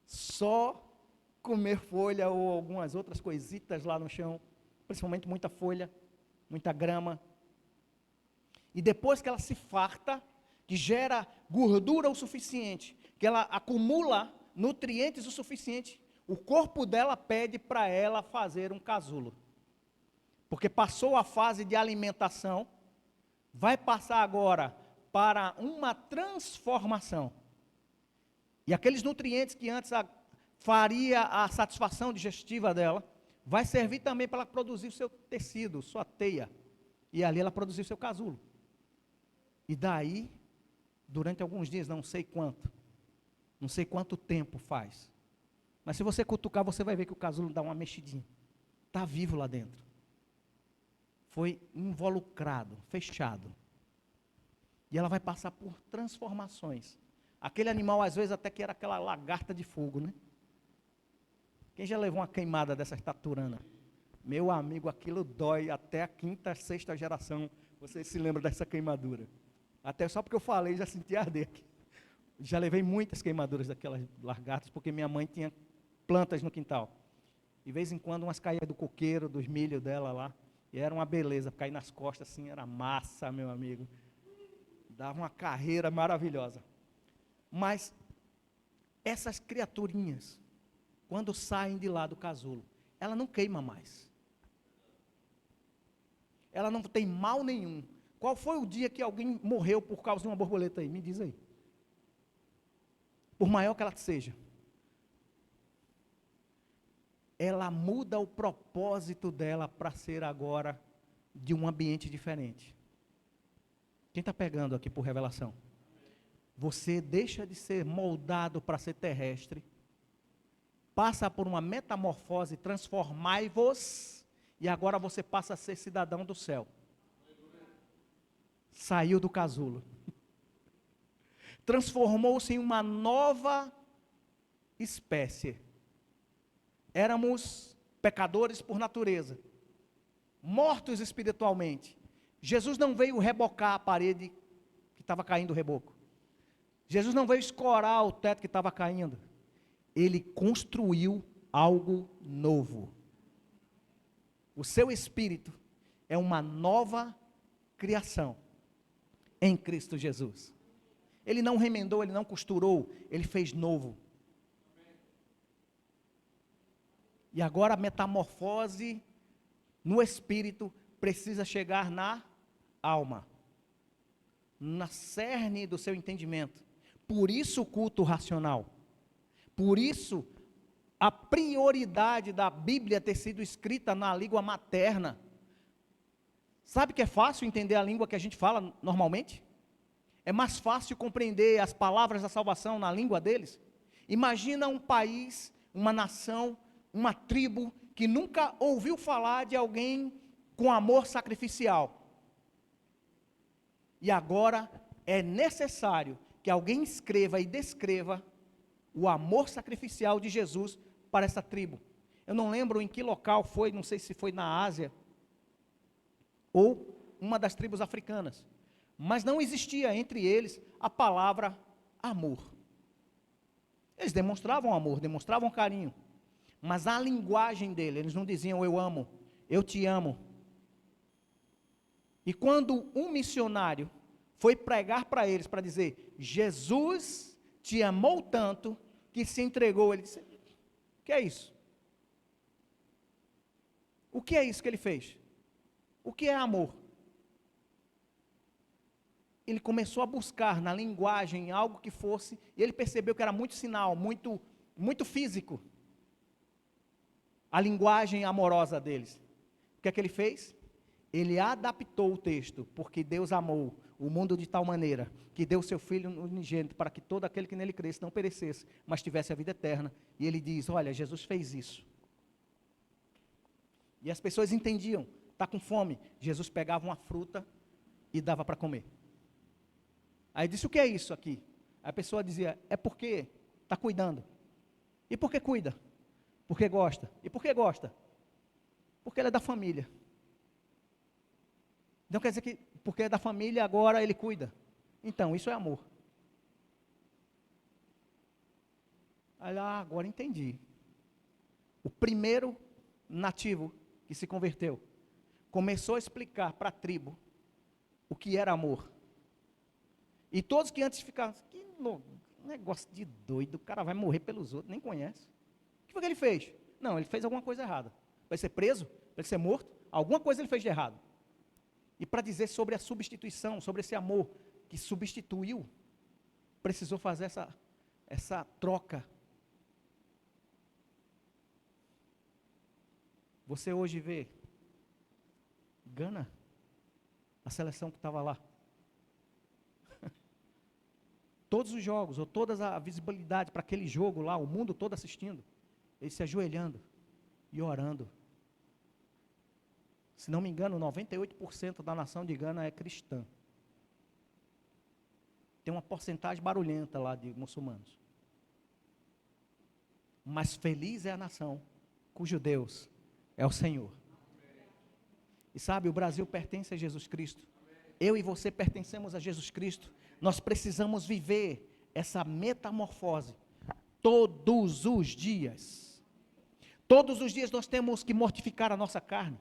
A: Só comer folha ou algumas outras coisitas lá no chão, principalmente muita folha, muita grama. E depois que ela se farta, que gera gordura o suficiente, que ela acumula nutrientes o suficiente, o corpo dela pede para ela fazer um casulo. Porque passou a fase de alimentação, vai passar agora para uma transformação. E aqueles nutrientes que antes faria a satisfação digestiva dela, vai servir também para ela produzir o seu tecido, sua teia. E ali ela produzir o seu casulo. E daí, durante alguns dias, não sei quanto tempo faz. Mas se você cutucar, você vai ver que o casulo dá uma mexidinha. Está vivo lá dentro. Foi involucrado, fechado. E ela vai passar por transformações. Aquele animal, às vezes, até que era aquela lagarta de fogo, né? Quem já levou uma queimada dessas taturana? Meu amigo, aquilo dói até a 5ª, 6ª geração. Você se lembra dessa queimadura? Até só porque eu falei, já senti arder aqui. Já levei muitas queimaduras daquelas lagartas, porque minha mãe tinha plantas no quintal. De vez em quando, umas caíam do coqueiro, dos milho dela lá. E era uma beleza, cair nas costas assim, era massa, meu amigo. Dava uma carreira maravilhosa. Mas essas criaturinhas, quando saem de lá do casulo, ela não queima mais. Ela não tem mal nenhum. Qual foi o dia que alguém morreu por causa de uma borboleta aí? Me diz aí. Por maior que ela seja. Ela muda o propósito dela para ser agora de um ambiente diferente. Quem está pegando aqui por revelação? Você deixa de ser moldado para ser terrestre, passa por uma metamorfose, transformai-vos, e agora você passa a ser cidadão do céu. Saiu do casulo. Transformou-se em uma nova espécie. Éramos pecadores por natureza, mortos espiritualmente. Jesus não veio rebocar a parede que estava caindo o reboco. Jesus não veio escorar o teto que estava caindo. ele construiu algo novo. O seu espírito é uma nova criação em Cristo Jesus. Ele não remendou, ele não costurou, ele fez novo. E agora a metamorfose no espírito precisa chegar na alma, na cerne do seu entendimento. Por isso o culto racional. Por isso a prioridade da Bíblia ter sido escrita na língua materna. Sabe que é fácil entender a língua que a gente fala normalmente? É mais fácil compreender as palavras da salvação na língua deles? Imagina um país, uma nação, uma tribo que nunca ouviu falar de alguém com amor sacrificial. E agora é necessário que alguém escreva e descreva o amor sacrificial de Jesus para essa tribo. Eu não lembro em que local foi, não sei se foi na Ásia, ou uma das tribos africanas. Mas não existia entre eles a palavra amor. Eles demonstravam amor, demonstravam carinho. Mas a linguagem dele, eles não diziam eu amo, eu te amo. E quando um missionário foi pregar para eles, para dizer, Jesus te amou tanto, que se entregou, ele disse, o que é isso? O que é isso que ele fez? O que é amor? Ele começou a buscar na linguagem algo que fosse, e ele percebeu que era muito sinal, muito físico. A linguagem amorosa deles. O que é que ele fez? Ele adaptou o texto, porque Deus amou o mundo de tal maneira, que deu seu Filho unigênito, para que todo aquele que nele cresce não perecesse, mas tivesse a vida eterna. E ele diz, olha, Jesus fez isso. E as pessoas entendiam, está com fome. Jesus pegava uma fruta e dava para comer. Aí disse, o que é isso aqui? Aí a pessoa dizia, é porque está cuidando. E por que cuida? Porque gosta. E por que gosta? Porque ele é da família. Então quer dizer que, porque é da família, agora ele cuida. Então, isso é amor. Aí lá, agora entendi. O primeiro nativo que se converteu, começou a explicar para a tribo o que era amor. E todos que antes ficavam, que negócio de doido, o cara vai morrer pelos outros, nem conhece. O que foi que ele fez? Não, ele fez alguma coisa errada. Vai ser preso? Vai ser morto? Alguma coisa ele fez de errado. E para dizer sobre a substituição, sobre esse amor que substituiu, precisou fazer essa troca. Você hoje vê Gana, a seleção que estava lá. Todos os jogos, ou toda a visibilidade para aquele jogo lá, o mundo todo assistindo, eles se ajoelhando e orando. Se não me engano, 98% da nação de Gana é cristã. Tem uma porcentagem barulhenta lá de muçulmanos. Mas feliz é a nação cujo Deus é o Senhor. E sabe, o Brasil pertence a Jesus Cristo. Eu e você pertencemos a Jesus Cristo. Nós precisamos viver essa metamorfose todos os dias. Todos os dias nós temos que mortificar a nossa carne.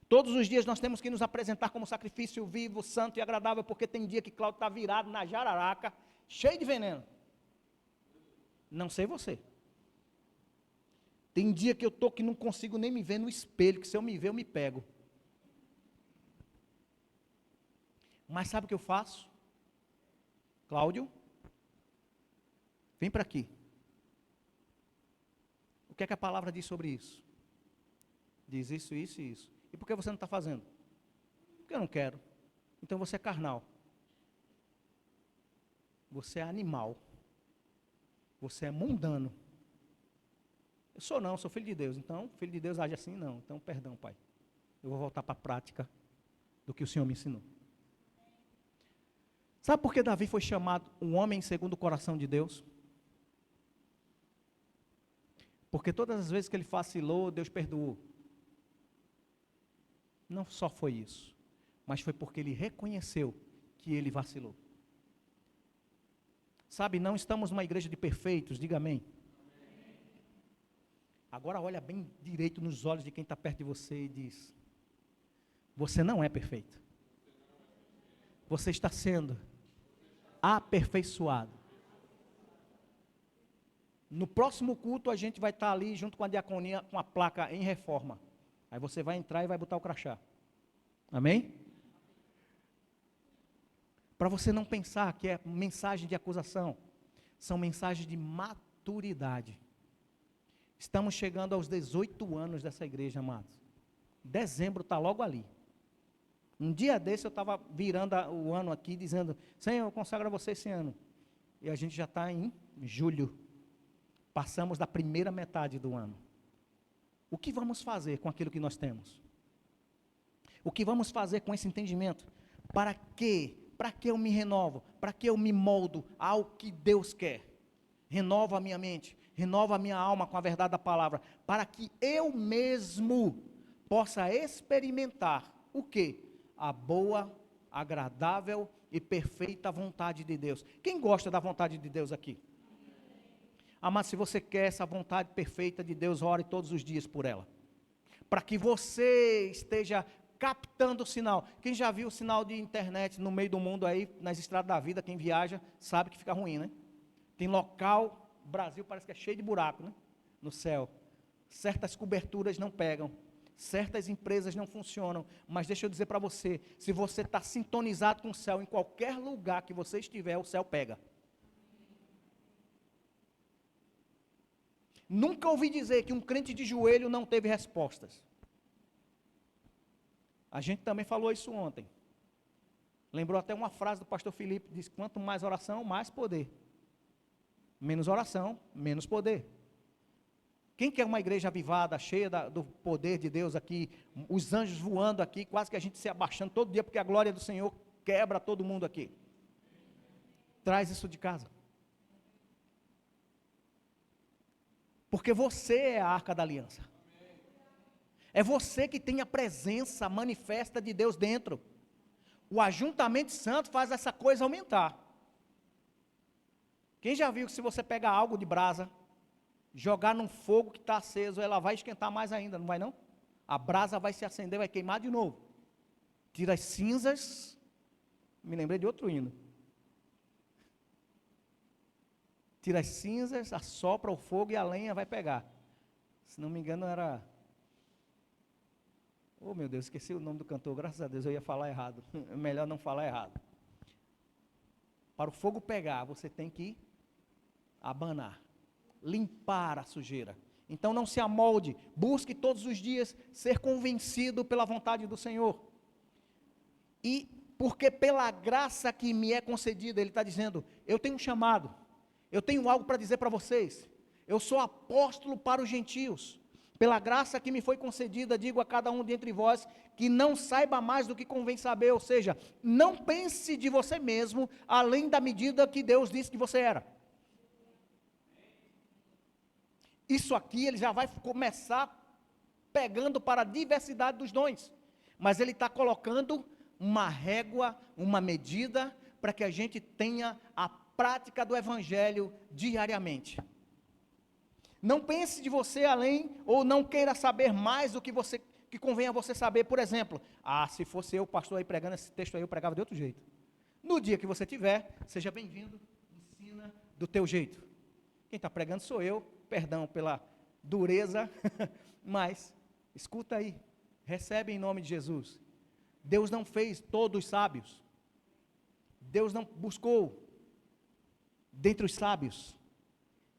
A: Todos os dias nós temos que nos apresentar como sacrifício vivo, santo e agradável, porque tem dia que Cláudio está virado na jararaca, cheio de veneno. Não sei você. Tem dia que eu estou que não consigo nem me ver no espelho, que se eu me ver eu me pego. Mas sabe o que eu faço? Cláudio, vem para aqui. O que é que a palavra diz sobre isso? Diz isso, isso e isso. E por que você não está fazendo? Porque eu não quero. Então você é carnal. Você é animal. Você é mundano. Eu sou não, sou filho de Deus. Então, filho de Deus age assim? Não. Então, perdão, pai. Eu vou voltar para a prática do que o Senhor me ensinou. Sabe por que Davi foi chamado um homem segundo o coração de Deus? Porque todas as vezes que ele vacilou, Deus perdoou. Não só foi isso, mas foi porque ele reconheceu que ele vacilou. Sabe, não estamos numa igreja de perfeitos, diga amém. Agora olha bem direito nos olhos de quem está perto de você e diz: você não é perfeito. Você está sendo aperfeiçoado. No próximo culto a gente vai estar ali junto com a diaconia com a placa em reforma. Aí você vai entrar e vai botar o crachá. Amém? Para você não pensar que é mensagem de acusação. São mensagens de maturidade. Estamos chegando aos 18 anos dessa igreja, amados. Dezembro está logo ali. Um dia desse eu estava virando o ano aqui, dizendo: Senhor, eu consagro a você esse ano. E a gente já está em julho. Passamos da primeira metade do ano. O que vamos fazer com aquilo que nós temos? O que vamos fazer com esse entendimento? Para quê? Para que eu me renovo? Para que eu me moldo ao que Deus quer? Renova a minha mente, renova a minha alma com a verdade da palavra, para que eu mesmo possa experimentar o quê? A boa, agradável e perfeita vontade de Deus. Quem gosta da vontade de Deus aqui? Amado, se você quer essa vontade perfeita de Deus, ore todos os dias por ela. Para que você esteja captando o sinal. Quem já viu o sinal de internet no meio do mundo aí, nas estradas da vida, quem viaja, sabe que fica ruim, né? Tem local, o Brasil parece que é cheio de buraco, né? No céu. Certas coberturas não pegam. Certas empresas não funcionam. Mas deixa eu dizer para você, se você está sintonizado com o céu, em qualquer lugar que você estiver, o céu pega. Nunca ouvi dizer que um crente de joelho não teve respostas. A gente também falou isso ontem. Lembrou até uma frase do pastor Felipe, diz: quanto mais oração, mais poder. Menos oração, menos poder. Quem quer uma igreja avivada, cheia do poder de Deus aqui, os anjos voando aqui, quase que a gente se abaixando todo dia, porque a glória do Senhor quebra todo mundo aqui. Traz isso de casa. Porque você é a arca da aliança. É você que tem a presença manifesta de Deus dentro. O ajuntamento santo faz essa coisa aumentar. Quem já viu que se você pegar algo de brasa, jogar num fogo que está aceso, ela vai esquentar mais ainda, não vai não? A brasa vai se acender, vai queimar de novo. Tira as cinzas, me lembrei de outro hino. Tira as cinzas, assopra o fogo e a lenha vai pegar. Se não me engano era... Oh meu Deus, esqueci o nome do cantor, graças a Deus eu ia falar errado. É melhor não falar errado. Para o fogo pegar, você tem que abanar, limpar a sujeira. Então não se amolde, busque todos os dias ser convencido pela vontade do Senhor. E porque pela graça que me é concedida, Ele está dizendo, eu tenho um chamado, eu tenho algo para dizer para vocês, eu sou apóstolo para os gentios. Pela graça que me foi concedida, digo a cada um dentre vós, que não saiba mais do que convém saber, ou seja, não pense de você mesmo, além da medida que Deus disse que você era. Isso aqui ele já vai começar pegando para a diversidade dos dons, mas ele está colocando uma régua, uma medida, para que a gente tenha a prática do evangelho diariamente. Não pense de você além, ou não queira saber mais do que convém a você saber. Por exemplo, se fosse eu, pastor, aí pregando esse texto aí, eu pregava de outro jeito. No dia que você tiver, seja bem-vindo, ensina do teu jeito. Quem está pregando sou eu, perdão pela dureza, mas escuta aí, recebe em nome de Jesus. Deus não fez todos sábios. Deus não buscou dentre os sábios.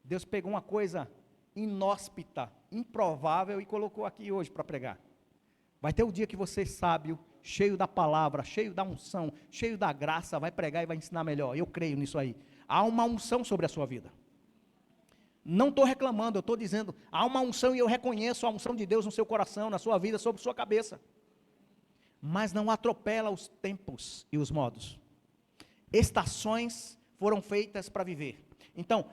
A: Deus pegou uma coisa inóspita, improvável e colocou aqui hoje para pregar. Vai ter o dia que você sábio, cheio da palavra, cheio da unção, cheio da graça, vai pregar e vai ensinar melhor. Eu creio nisso aí. Há uma unção sobre a sua vida. Não estou reclamando, eu estou dizendo, há uma unção e eu reconheço a unção de Deus no seu coração, na sua vida, sobre sua cabeça. Mas não atropela os tempos e os modos. Estações foram feitas para viver. Então,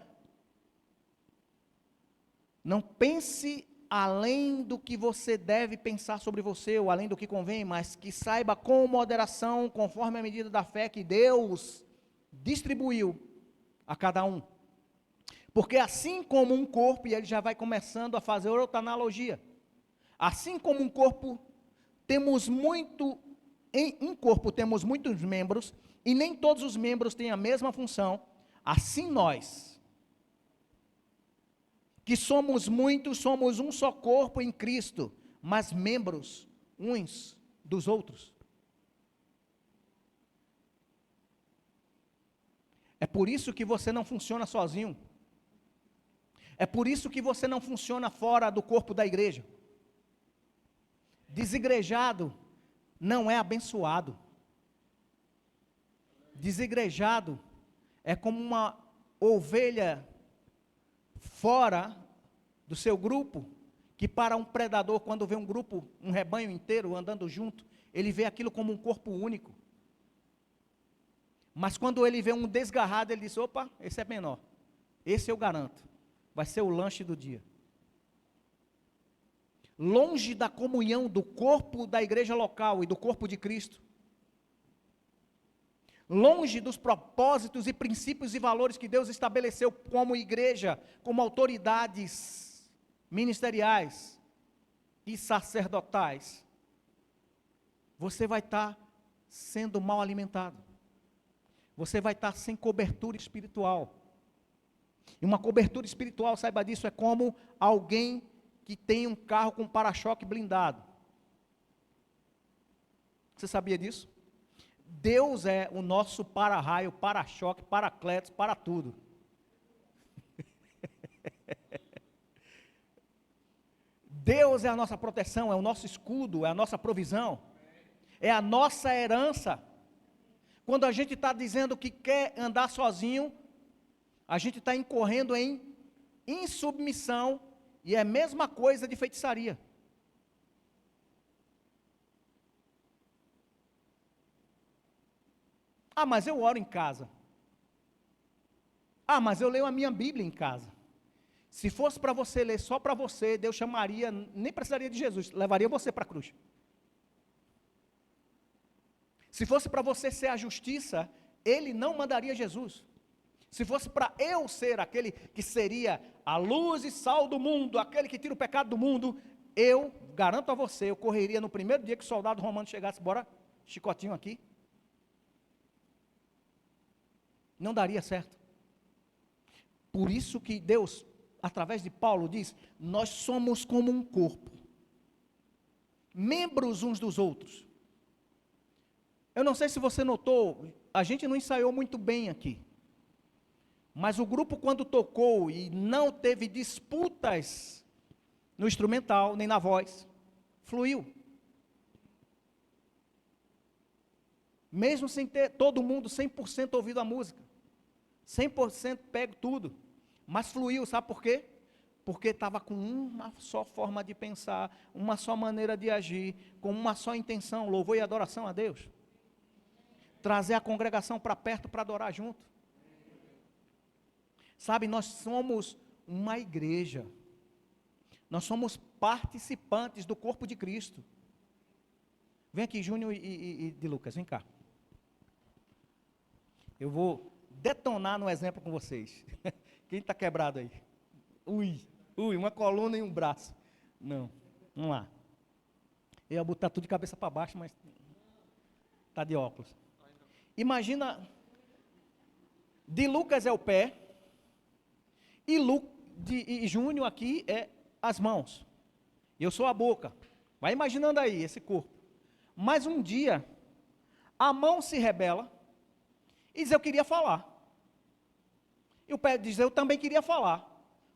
A: não pense além do que você deve pensar sobre você, ou além do que convém, mas que saiba com moderação, conforme a medida da fé que Deus distribuiu a cada um. Porque assim como um corpo, e ele já vai começando a fazer outra analogia, assim como um corpo, temos muito, em um corpo temos muitos membros, e nem todos os membros têm a mesma função, assim nós, que somos muitos, somos um só corpo em Cristo, mas membros uns dos outros. É por isso que você não funciona sozinho. É por isso que você não funciona fora do corpo da igreja. Desigrejado não é abençoado. Desigrejado é como uma ovelha fora do seu grupo, que para um predador, quando vê um grupo, um rebanho inteiro andando junto, ele vê aquilo como um corpo único. Mas quando ele vê um desgarrado, ele diz: opa, esse é menor. Esse eu garanto. Vai ser o lanche do dia. Longe da comunhão do corpo da igreja local e do corpo de Cristo. Longe dos propósitos e princípios e valores que Deus estabeleceu como igreja, como autoridades ministeriais e sacerdotais. Você vai estar sendo mal alimentado. Você vai estar sem cobertura espiritual. E uma cobertura espiritual, saiba disso, é como alguém que tem um carro com para-choque blindado. Você sabia disso? Deus é o nosso para-raio, para-choque, paracletos, para tudo. Deus é a nossa proteção, é o nosso escudo, é a nossa provisão, é a nossa herança. Quando a gente está dizendo que quer andar sozinho, a gente está incorrendo em insubmissão, e é a mesma coisa de feitiçaria. Ah, mas eu oro em casa. Ah, mas eu leio a minha Bíblia em casa. Se fosse para você ler só para você, Deus chamaria, nem precisaria de Jesus, levaria você para a cruz. Se fosse para você ser a justiça, Ele não mandaria Jesus. Se fosse para eu ser aquele que seria a luz e sal do mundo, aquele que tira o pecado do mundo, eu garanto a você, eu correria no primeiro dia que o soldado romano chegasse, bora, chicotinho aqui. Não daria certo. Por isso que Deus, através de Paulo, diz: nós somos como um corpo, membros uns dos outros. Eu não sei se você notou, a gente não ensaiou muito bem aqui. Mas o grupo, quando tocou e não teve disputas no instrumental, nem na voz, fluiu. Mesmo sem ter todo mundo 100% ouvido a música, 100% pego tudo, mas fluiu, sabe por quê? Porque estava com uma só forma de pensar, uma só maneira de agir, com uma só intenção, louvor e adoração a Deus. Trazer a congregação para perto para adorar junto. Sabe, nós somos uma igreja, nós somos participantes do corpo de Cristo. Vem aqui, Júnior e de Lucas, vem cá. Eu vou detonar no exemplo com vocês. Quem está quebrado aí? Ui, uma coluna e um braço. Não, vamos lá. Eu ia botar tudo de cabeça para baixo, mas está de óculos. Imagina, de Lucas é o pé, e Júnior aqui é as mãos. Eu sou a boca. Vai imaginando aí esse corpo. Mas um dia, a mão se rebela e diz: eu queria falar. E o pé diz: eu também queria falar.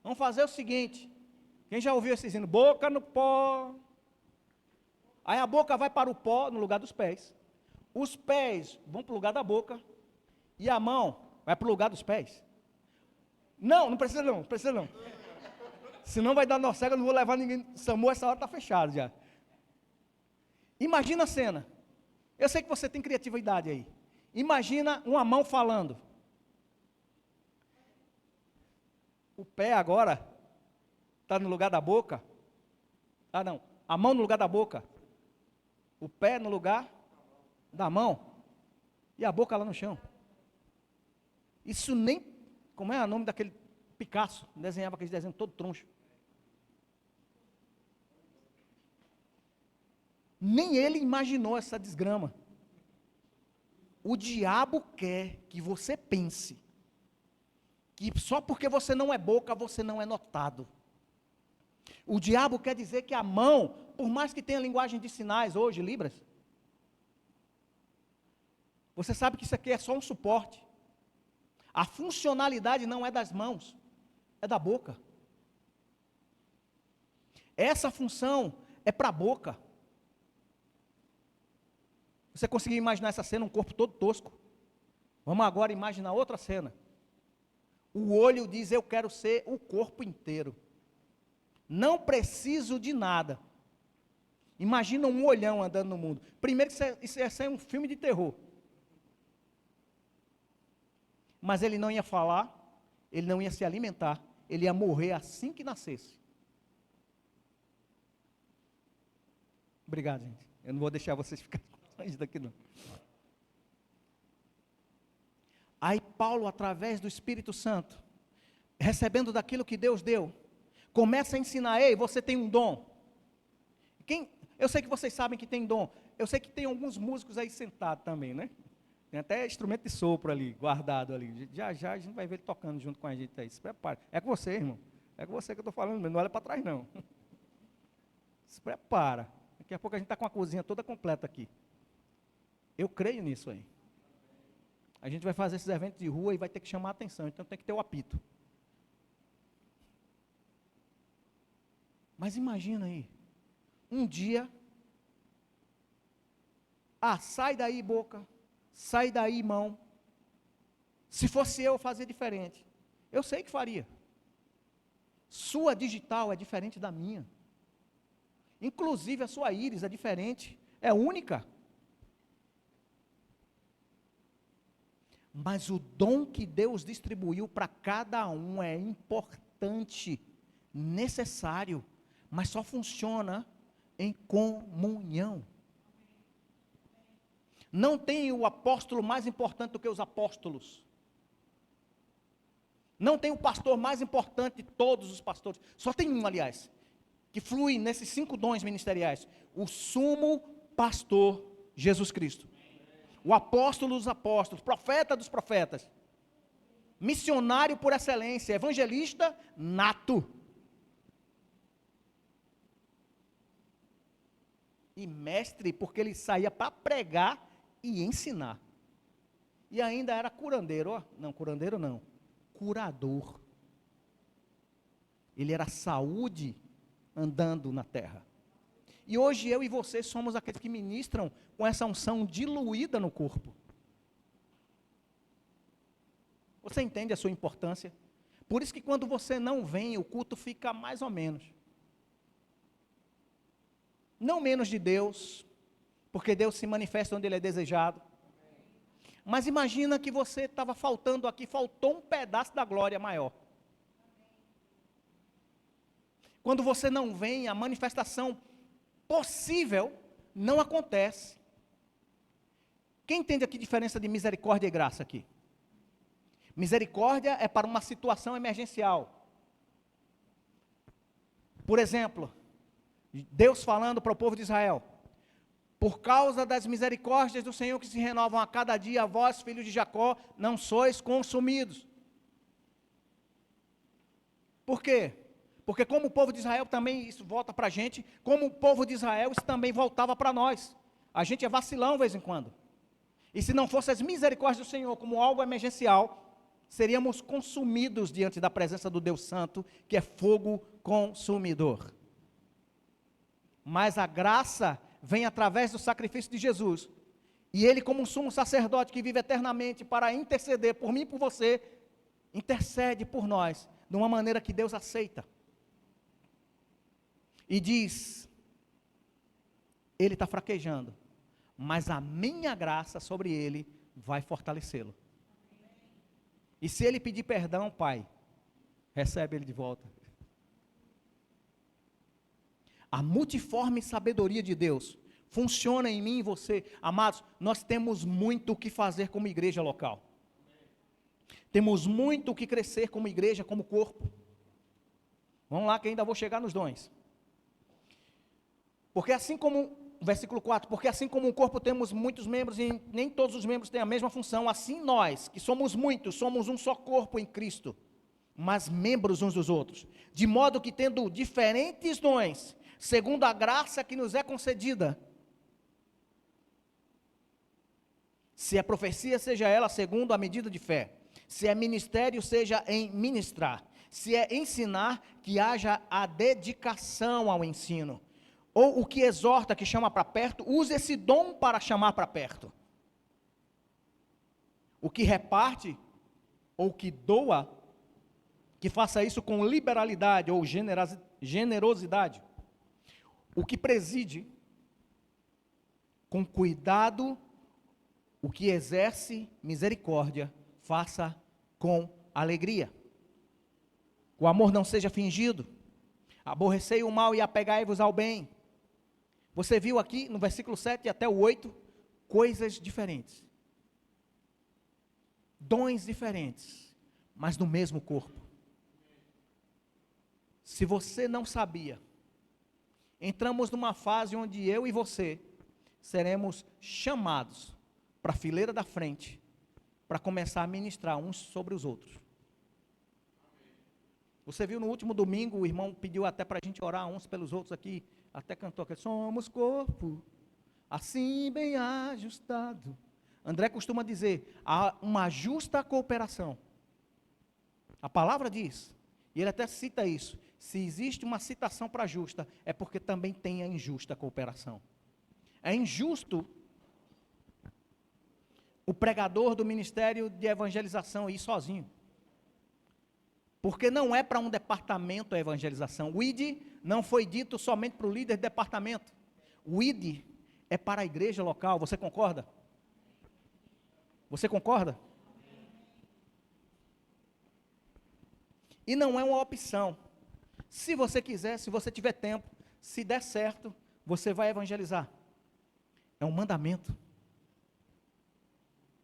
A: Vamos fazer o seguinte. Quem já ouviu esse dizendo? Boca no pó. Aí a boca vai para o pó no lugar dos pés. Os pés vão para o lugar da boca. E a mão vai para o lugar dos pés. Não precisa não, precisa não. Senão vai dar nó cega, eu não vou levar ninguém. SAMU, essa hora está fechado já. Imagina a cena. Eu sei que você tem criatividade aí. Imagina uma mão falando. O pé agora está no lugar da boca. Ah, não. A mão no lugar da boca. O pé no lugar da mão. E a boca lá no chão. Isso nem... Como é o nome daquele Picasso desenhava aquele desenho todo troncho. Nem ele imaginou essa desgrama. O diabo quer que você pense que só porque você não é boca, você não é notado. O diabo quer dizer que a mão, por mais que tenha linguagem de sinais hoje, Libras, você sabe que isso aqui é só um suporte. A funcionalidade não é das mãos, é da boca. Essa função é para a boca. Você conseguiu imaginar essa cena, um corpo todo tosco? Vamos agora imaginar outra cena. O olho diz, eu quero ser o corpo inteiro. Não preciso de nada. Imagina um olhão andando no mundo. Primeiro que isso ia ser um filme de terror. Mas ele não ia falar, ele não ia se alimentar, ele ia morrer assim que nascesse. Obrigado, gente. Eu não vou deixar vocês ficarem longe daqui não. Aí Paulo, através do Espírito Santo, recebendo daquilo que Deus deu, começa a ensinar, ei, você tem um dom. Eu sei que vocês sabem que tem dom. Eu sei que tem alguns músicos aí sentados também, né? Tem até instrumento de sopro ali, guardado ali. Já já a gente vai ver ele tocando junto com a gente aí. Se prepare. É com você, irmão. É com você que eu estou falando, não olha para trás não. Se prepara. Daqui a pouco a gente está com a cozinha toda completa aqui. Eu creio nisso aí. A gente vai fazer esses eventos de rua e vai ter que chamar a atenção, então tem que ter o apito. Mas imagina aí, um dia, sai daí boca, sai daí mão. Se fosse eu fazer diferente, eu sei que faria. Sua digital é diferente da minha. Inclusive a sua íris é diferente, é única. Mas o dom que Deus distribuiu para cada um é importante, necessário, mas só funciona em comunhão. Não tem o apóstolo mais importante do que os apóstolos. Não tem o pastor mais importante de todos os pastores. Só tem um, aliás, que flui nesses 5 dons ministeriais. O sumo pastor Jesus Cristo. O apóstolo dos apóstolos, profeta dos profetas. Missionário por excelência, evangelista nato. E mestre, porque ele saía para pregar e ensinar. E ainda era curandeiro, ó. Não, curandeiro não. Curador. Ele era saúde andando na terra. E hoje eu e você somos aqueles que ministram com essa unção diluída no corpo. Você entende a sua importância? Por isso que quando você não vem, o culto fica mais ou menos. Não menos de Deus, porque Deus se manifesta onde Ele é desejado. Mas imagina que você estava faltando aqui, faltou um pedaço da glória maior. Quando você não vem, a manifestação possível não acontece. Quem entende aqui a diferença de misericórdia e graça aqui? Misericórdia é para uma situação emergencial. Por exemplo, Deus falando para o povo de Israel: por causa das misericórdias do Senhor que se renovam a cada dia, vós, filhos de Jacó, não sois consumidos. Por quê? Porque como o povo de Israel também, isso volta para a gente, como o povo de Israel, isso também voltava para nós. A gente é vacilão de vez em quando. E se não fosse as misericórdias do Senhor como algo emergencial, seríamos consumidos diante da presença do Deus Santo, que é fogo consumidor. Mas a graça vem através do sacrifício de Jesus. E Ele, como um sumo sacerdote que vive eternamente para interceder por mim e por você, intercede por nós, de uma maneira que Deus aceita. E diz, ele está fraquejando, mas a minha graça sobre ele vai fortalecê-lo. E se ele pedir perdão, Pai, recebe ele de volta. A multiforme sabedoria de Deus funciona em mim e você. Amados, nós temos muito o que fazer como igreja local. Temos muito o que crescer como igreja, como corpo. Vamos lá que ainda vou chegar nos dons. Porque assim como, versículo 4, porque assim como um corpo temos muitos membros e nem todos os membros têm a mesma função, assim nós, que somos muitos, somos um só corpo em Cristo, mas membros uns dos outros. De modo que tendo diferentes dons, segundo a graça que nos é concedida, se é profecia, seja ela segundo a medida de fé. Se é ministério, seja em ministrar. Se é ensinar, que haja a dedicação ao ensino. Ou o que exorta, que chama para perto, use esse dom para chamar para perto. O que reparte, ou que doa, que faça isso com liberalidade ou generosidade. O que preside, com cuidado, o que exerce misericórdia, faça com alegria. O amor não seja fingido. Aborrecei o mal e apegai-vos ao bem. Você viu aqui no versículo 7 até o 8, coisas diferentes. Dons diferentes, mas no mesmo corpo. Se você não sabia, entramos numa fase onde eu e você seremos chamados para a fileira da frente, para começar a ministrar uns sobre os outros. Você viu no último domingo, o irmão pediu até para a gente orar uns pelos outros aqui, até cantou aqui, somos corpo, assim bem ajustado. André costuma dizer, há uma justa cooperação. A palavra diz, e ele até cita isso, se existe uma citação para justa, é porque também tem a injusta cooperação. É injusto o pregador do ministério de evangelização ir sozinho. Porque não é para um departamento a evangelização. O ID não foi dito somente para o líder de departamento. O ID é para a igreja local. Você concorda? Você concorda? E não é uma opção. Se você quiser, se você tiver tempo, se der certo, você vai evangelizar. É um mandamento.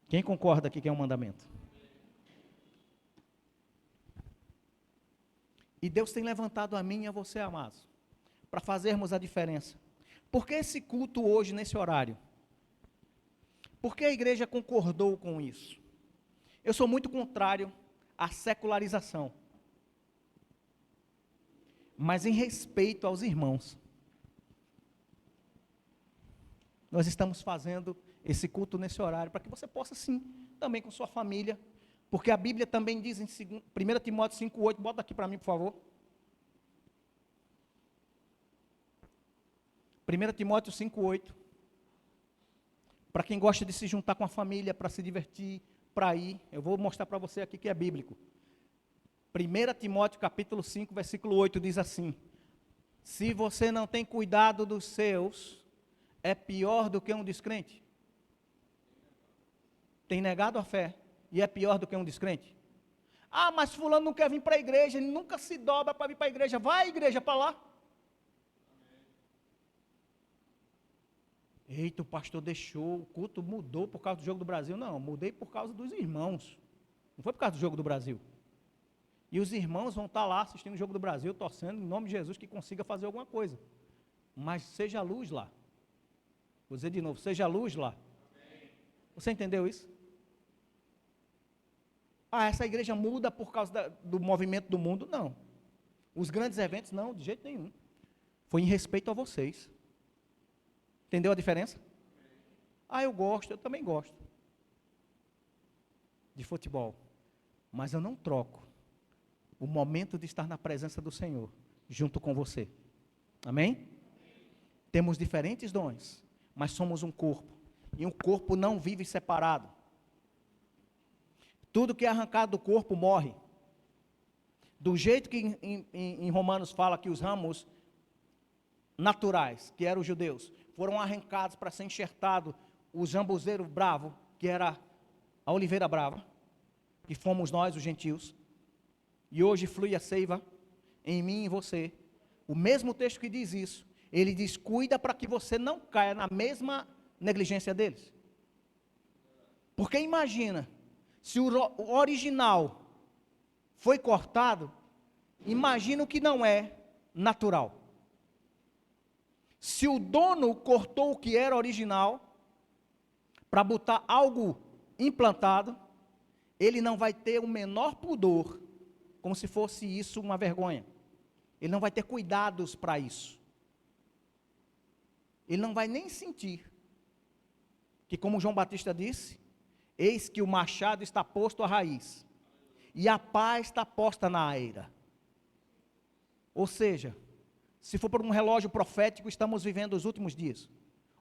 A: Quem concorda aqui que é um mandamento? E Deus tem levantado a mim e a você, amados, para fazermos a diferença. Por que esse culto hoje, nesse horário? Por que a igreja concordou com isso? Eu sou muito contrário à secularização. Mas em respeito aos irmãos, nós estamos fazendo esse culto nesse horário, para que você possa sim, também com sua família, porque a Bíblia também diz em 1 Timóteo 5,8, bota aqui para mim, por favor. 1 Timóteo 5,8. Para quem gosta de se juntar com a família, para se divertir, para ir, eu vou mostrar para você aqui que é bíblico. 1 Timóteo capítulo 5, versículo 8 diz assim: se você não tem cuidado dos seus, é pior do que um descrente. Tem negado a fé e é pior do que um descrente. Ah, mas fulano não quer vir para a igreja, ele nunca se dobra para vir para a igreja. Vai, igreja, para lá. Eita, o pastor deixou, o culto mudou por causa do jogo do Brasil. Não, mudei por causa dos irmãos. Não foi por causa do jogo do Brasil. E os irmãos vão estar lá assistindo o jogo do Brasil, torcendo em nome de Jesus que consiga fazer alguma coisa. Mas seja luz lá. Vou dizer de novo, seja luz lá. Você entendeu isso? Ah, essa igreja muda por causa do movimento do mundo? Não. Os grandes eventos, não, de jeito nenhum. Foi em respeito a vocês. Entendeu a diferença? Ah, eu também gosto de futebol. Mas eu não troco o momento de estar na presença do Senhor junto com você. Amém? Temos diferentes dons, mas somos um corpo. E um corpo não vive separado. Tudo que é arrancado do corpo morre. Do jeito que em Romanos fala que os ramos naturais, que eram os judeus, foram arrancados para ser enxertado o jambuzeiro bravo, que era a oliveira brava, que fomos nós, os gentios, e hoje flui a seiva em mim e em você. O mesmo texto que diz isso, ele diz, cuida para que você não caia na mesma negligência deles. Porque imagina, Se o original foi cortado, imagina o que não é natural. Se o dono cortou o que era original, para botar algo implantado, ele não vai ter o menor pudor, como se fosse isso uma vergonha. Ele não vai ter cuidados para isso. Ele não vai nem sentir que, como João Batista disse, eis que o machado está posto à raiz, e a pá está posta na eira. Ou seja, se for por um relógio profético, estamos vivendo os últimos dias,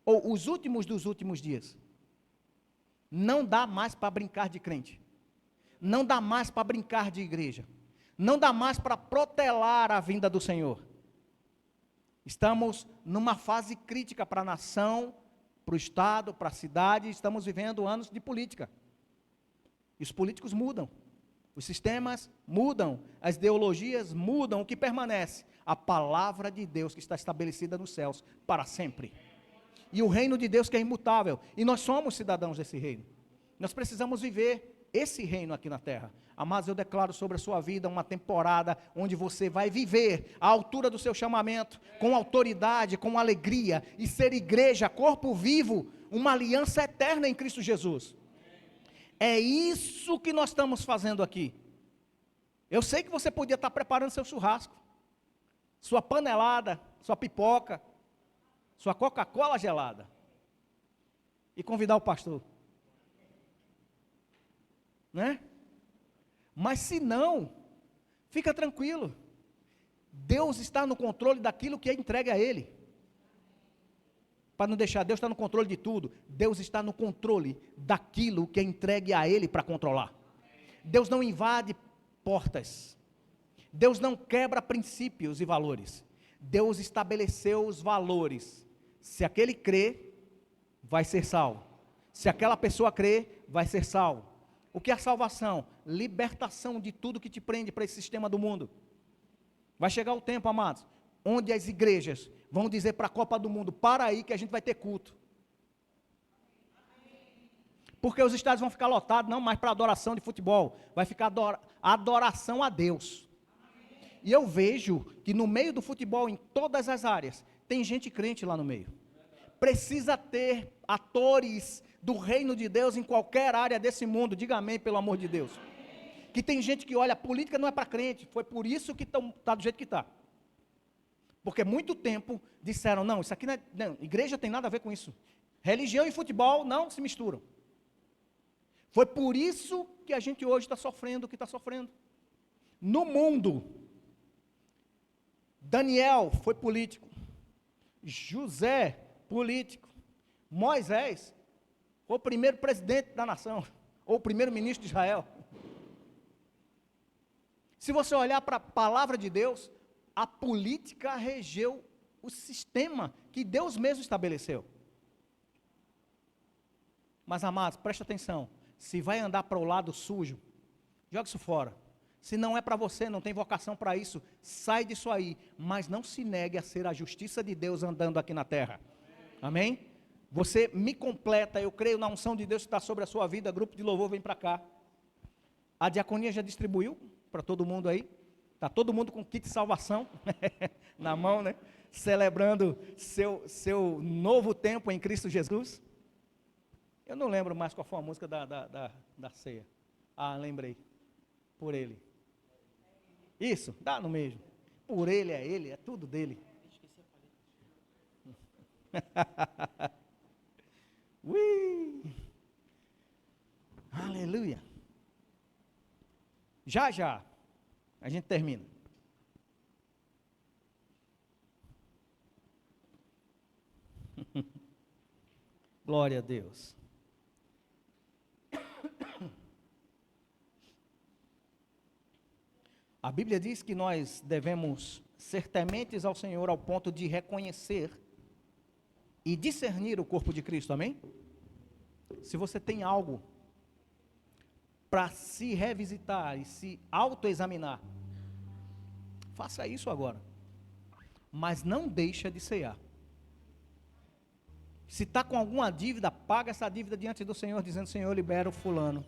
A: ou os últimos dos últimos dias. Não dá mais para brincar de crente, não dá mais para brincar de igreja, não dá mais para protelar a vinda do Senhor. Estamos numa fase crítica para a nação, para o Estado, para a cidade. Estamos vivendo anos de política, e os políticos mudam, os sistemas mudam, as ideologias mudam. O que permanece? A palavra de Deus, que está estabelecida nos céus para sempre, e o reino de Deus, que é imutável, e nós somos cidadãos desse reino. Nós precisamos viver esse reino aqui na terra. Amados, eu declaro sobre a sua vida uma temporada onde você vai viver à altura do seu chamamento, com autoridade, com alegria, e ser igreja, corpo vivo, uma aliança eterna em Cristo Jesus. É isso que nós estamos fazendo aqui. Eu sei que você podia estar preparando seu churrasco, sua panelada, sua pipoca, sua Coca-Cola gelada, e convidar o pastor, né? Mas se não, fica tranquilo, Deus está no controle daquilo que é entregue a Ele. Para não deixar, Deus está no controle de tudo. Deus está no controle daquilo que é entregue a Ele para controlar. Deus não invade portas, Deus não quebra princípios e valores. Deus estabeleceu os valores. Se aquele crê, vai ser salvo. Se aquela pessoa crê, vai ser salvo. O que é a salvação? Libertação de tudo que te prende para esse sistema do mundo. Vai chegar o tempo, amados, onde as igrejas vão dizer para a Copa do Mundo: para aí que a gente vai ter culto. Porque os estádios vão ficar lotados, não mais para adoração de futebol, vai ficar adoração a Deus. E eu vejo que no meio do futebol, em todas as áreas, tem gente crente lá no meio. Precisa ter atores do reino de Deus em qualquer área desse mundo. Diga amém, pelo amor de Deus. Que tem gente que olha, a política não é para crente, foi por isso que está do jeito que está. Porque muito tempo disseram: não, isso aqui não, igreja tem nada a ver com isso. Religião e futebol não se misturam. Foi por isso que a gente hoje está sofrendo o que está sofrendo. No mundo, Daniel foi político, José, político, Moisés foi o primeiro presidente da nação, ou o primeiro ministro de Israel. Se você olhar para a palavra de Deus, a política regeu o sistema que Deus mesmo estabeleceu. Mas, amados, preste atenção, se vai andar para o lado sujo, joga isso fora. Se não é para você, não tem vocação para isso, sai disso aí, mas não se negue a ser a justiça de Deus andando aqui na terra. Amém? Você me completa, eu creio na unção de Deus que está sobre a sua vida. Grupo de louvor, vem para cá. A diaconia já distribuiu para todo mundo aí. Está todo mundo com kit de salvação na mão, né? Celebrando seu novo tempo em Cristo Jesus. Eu não lembro mais qual foi a música da ceia. Ah, lembrei. Por Ele. Isso, dá no mesmo. Por Ele, é tudo dele. Ui! Aleluia! Já a gente termina. Glória a Deus. A Bíblia diz que nós devemos ser tementes ao Senhor ao ponto de reconhecer e discernir o corpo de Cristo, amém? Se você tem algo para se revisitar e se autoexaminar, faça isso agora, mas não deixa de cear. Se está com alguma dívida, paga essa dívida diante do Senhor, dizendo: Senhor, libera o fulano,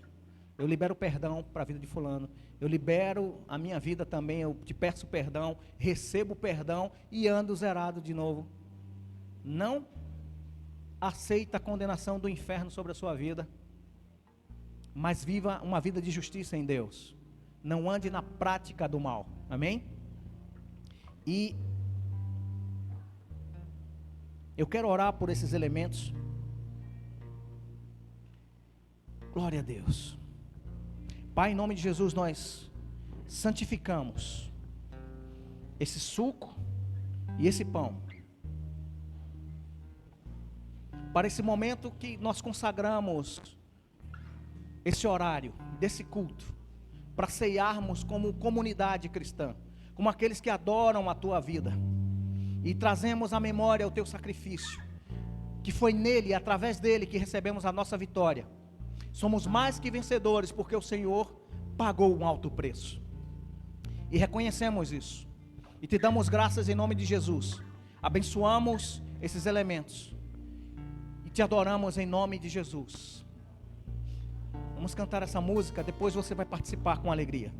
A: Eu libero perdão para a vida de fulano. Eu libero a minha vida também. Eu te peço perdão, recebo perdão e ando zerado de novo. Não aceita a condenação do inferno sobre a sua vida, mas viva uma vida de justiça em Deus. Não ande na prática do mal. Amém? E eu quero orar por esses elementos. Glória a Deus. Pai, em nome de Jesus, nós santificamos esse suco e esse pão para esse momento que nós consagramos esse horário desse culto, para ceiarmos como comunidade cristã, como aqueles que adoram a tua vida, e trazemos à memória o teu sacrifício, que foi nele, através dele, que recebemos a nossa vitória. Somos mais que vencedores, porque o Senhor pagou um alto preço, e reconhecemos isso, e te damos graças em nome de Jesus. Abençoamos esses elementos, e te adoramos em nome de Jesus. Vamos cantar essa música, depois você vai participar com alegria.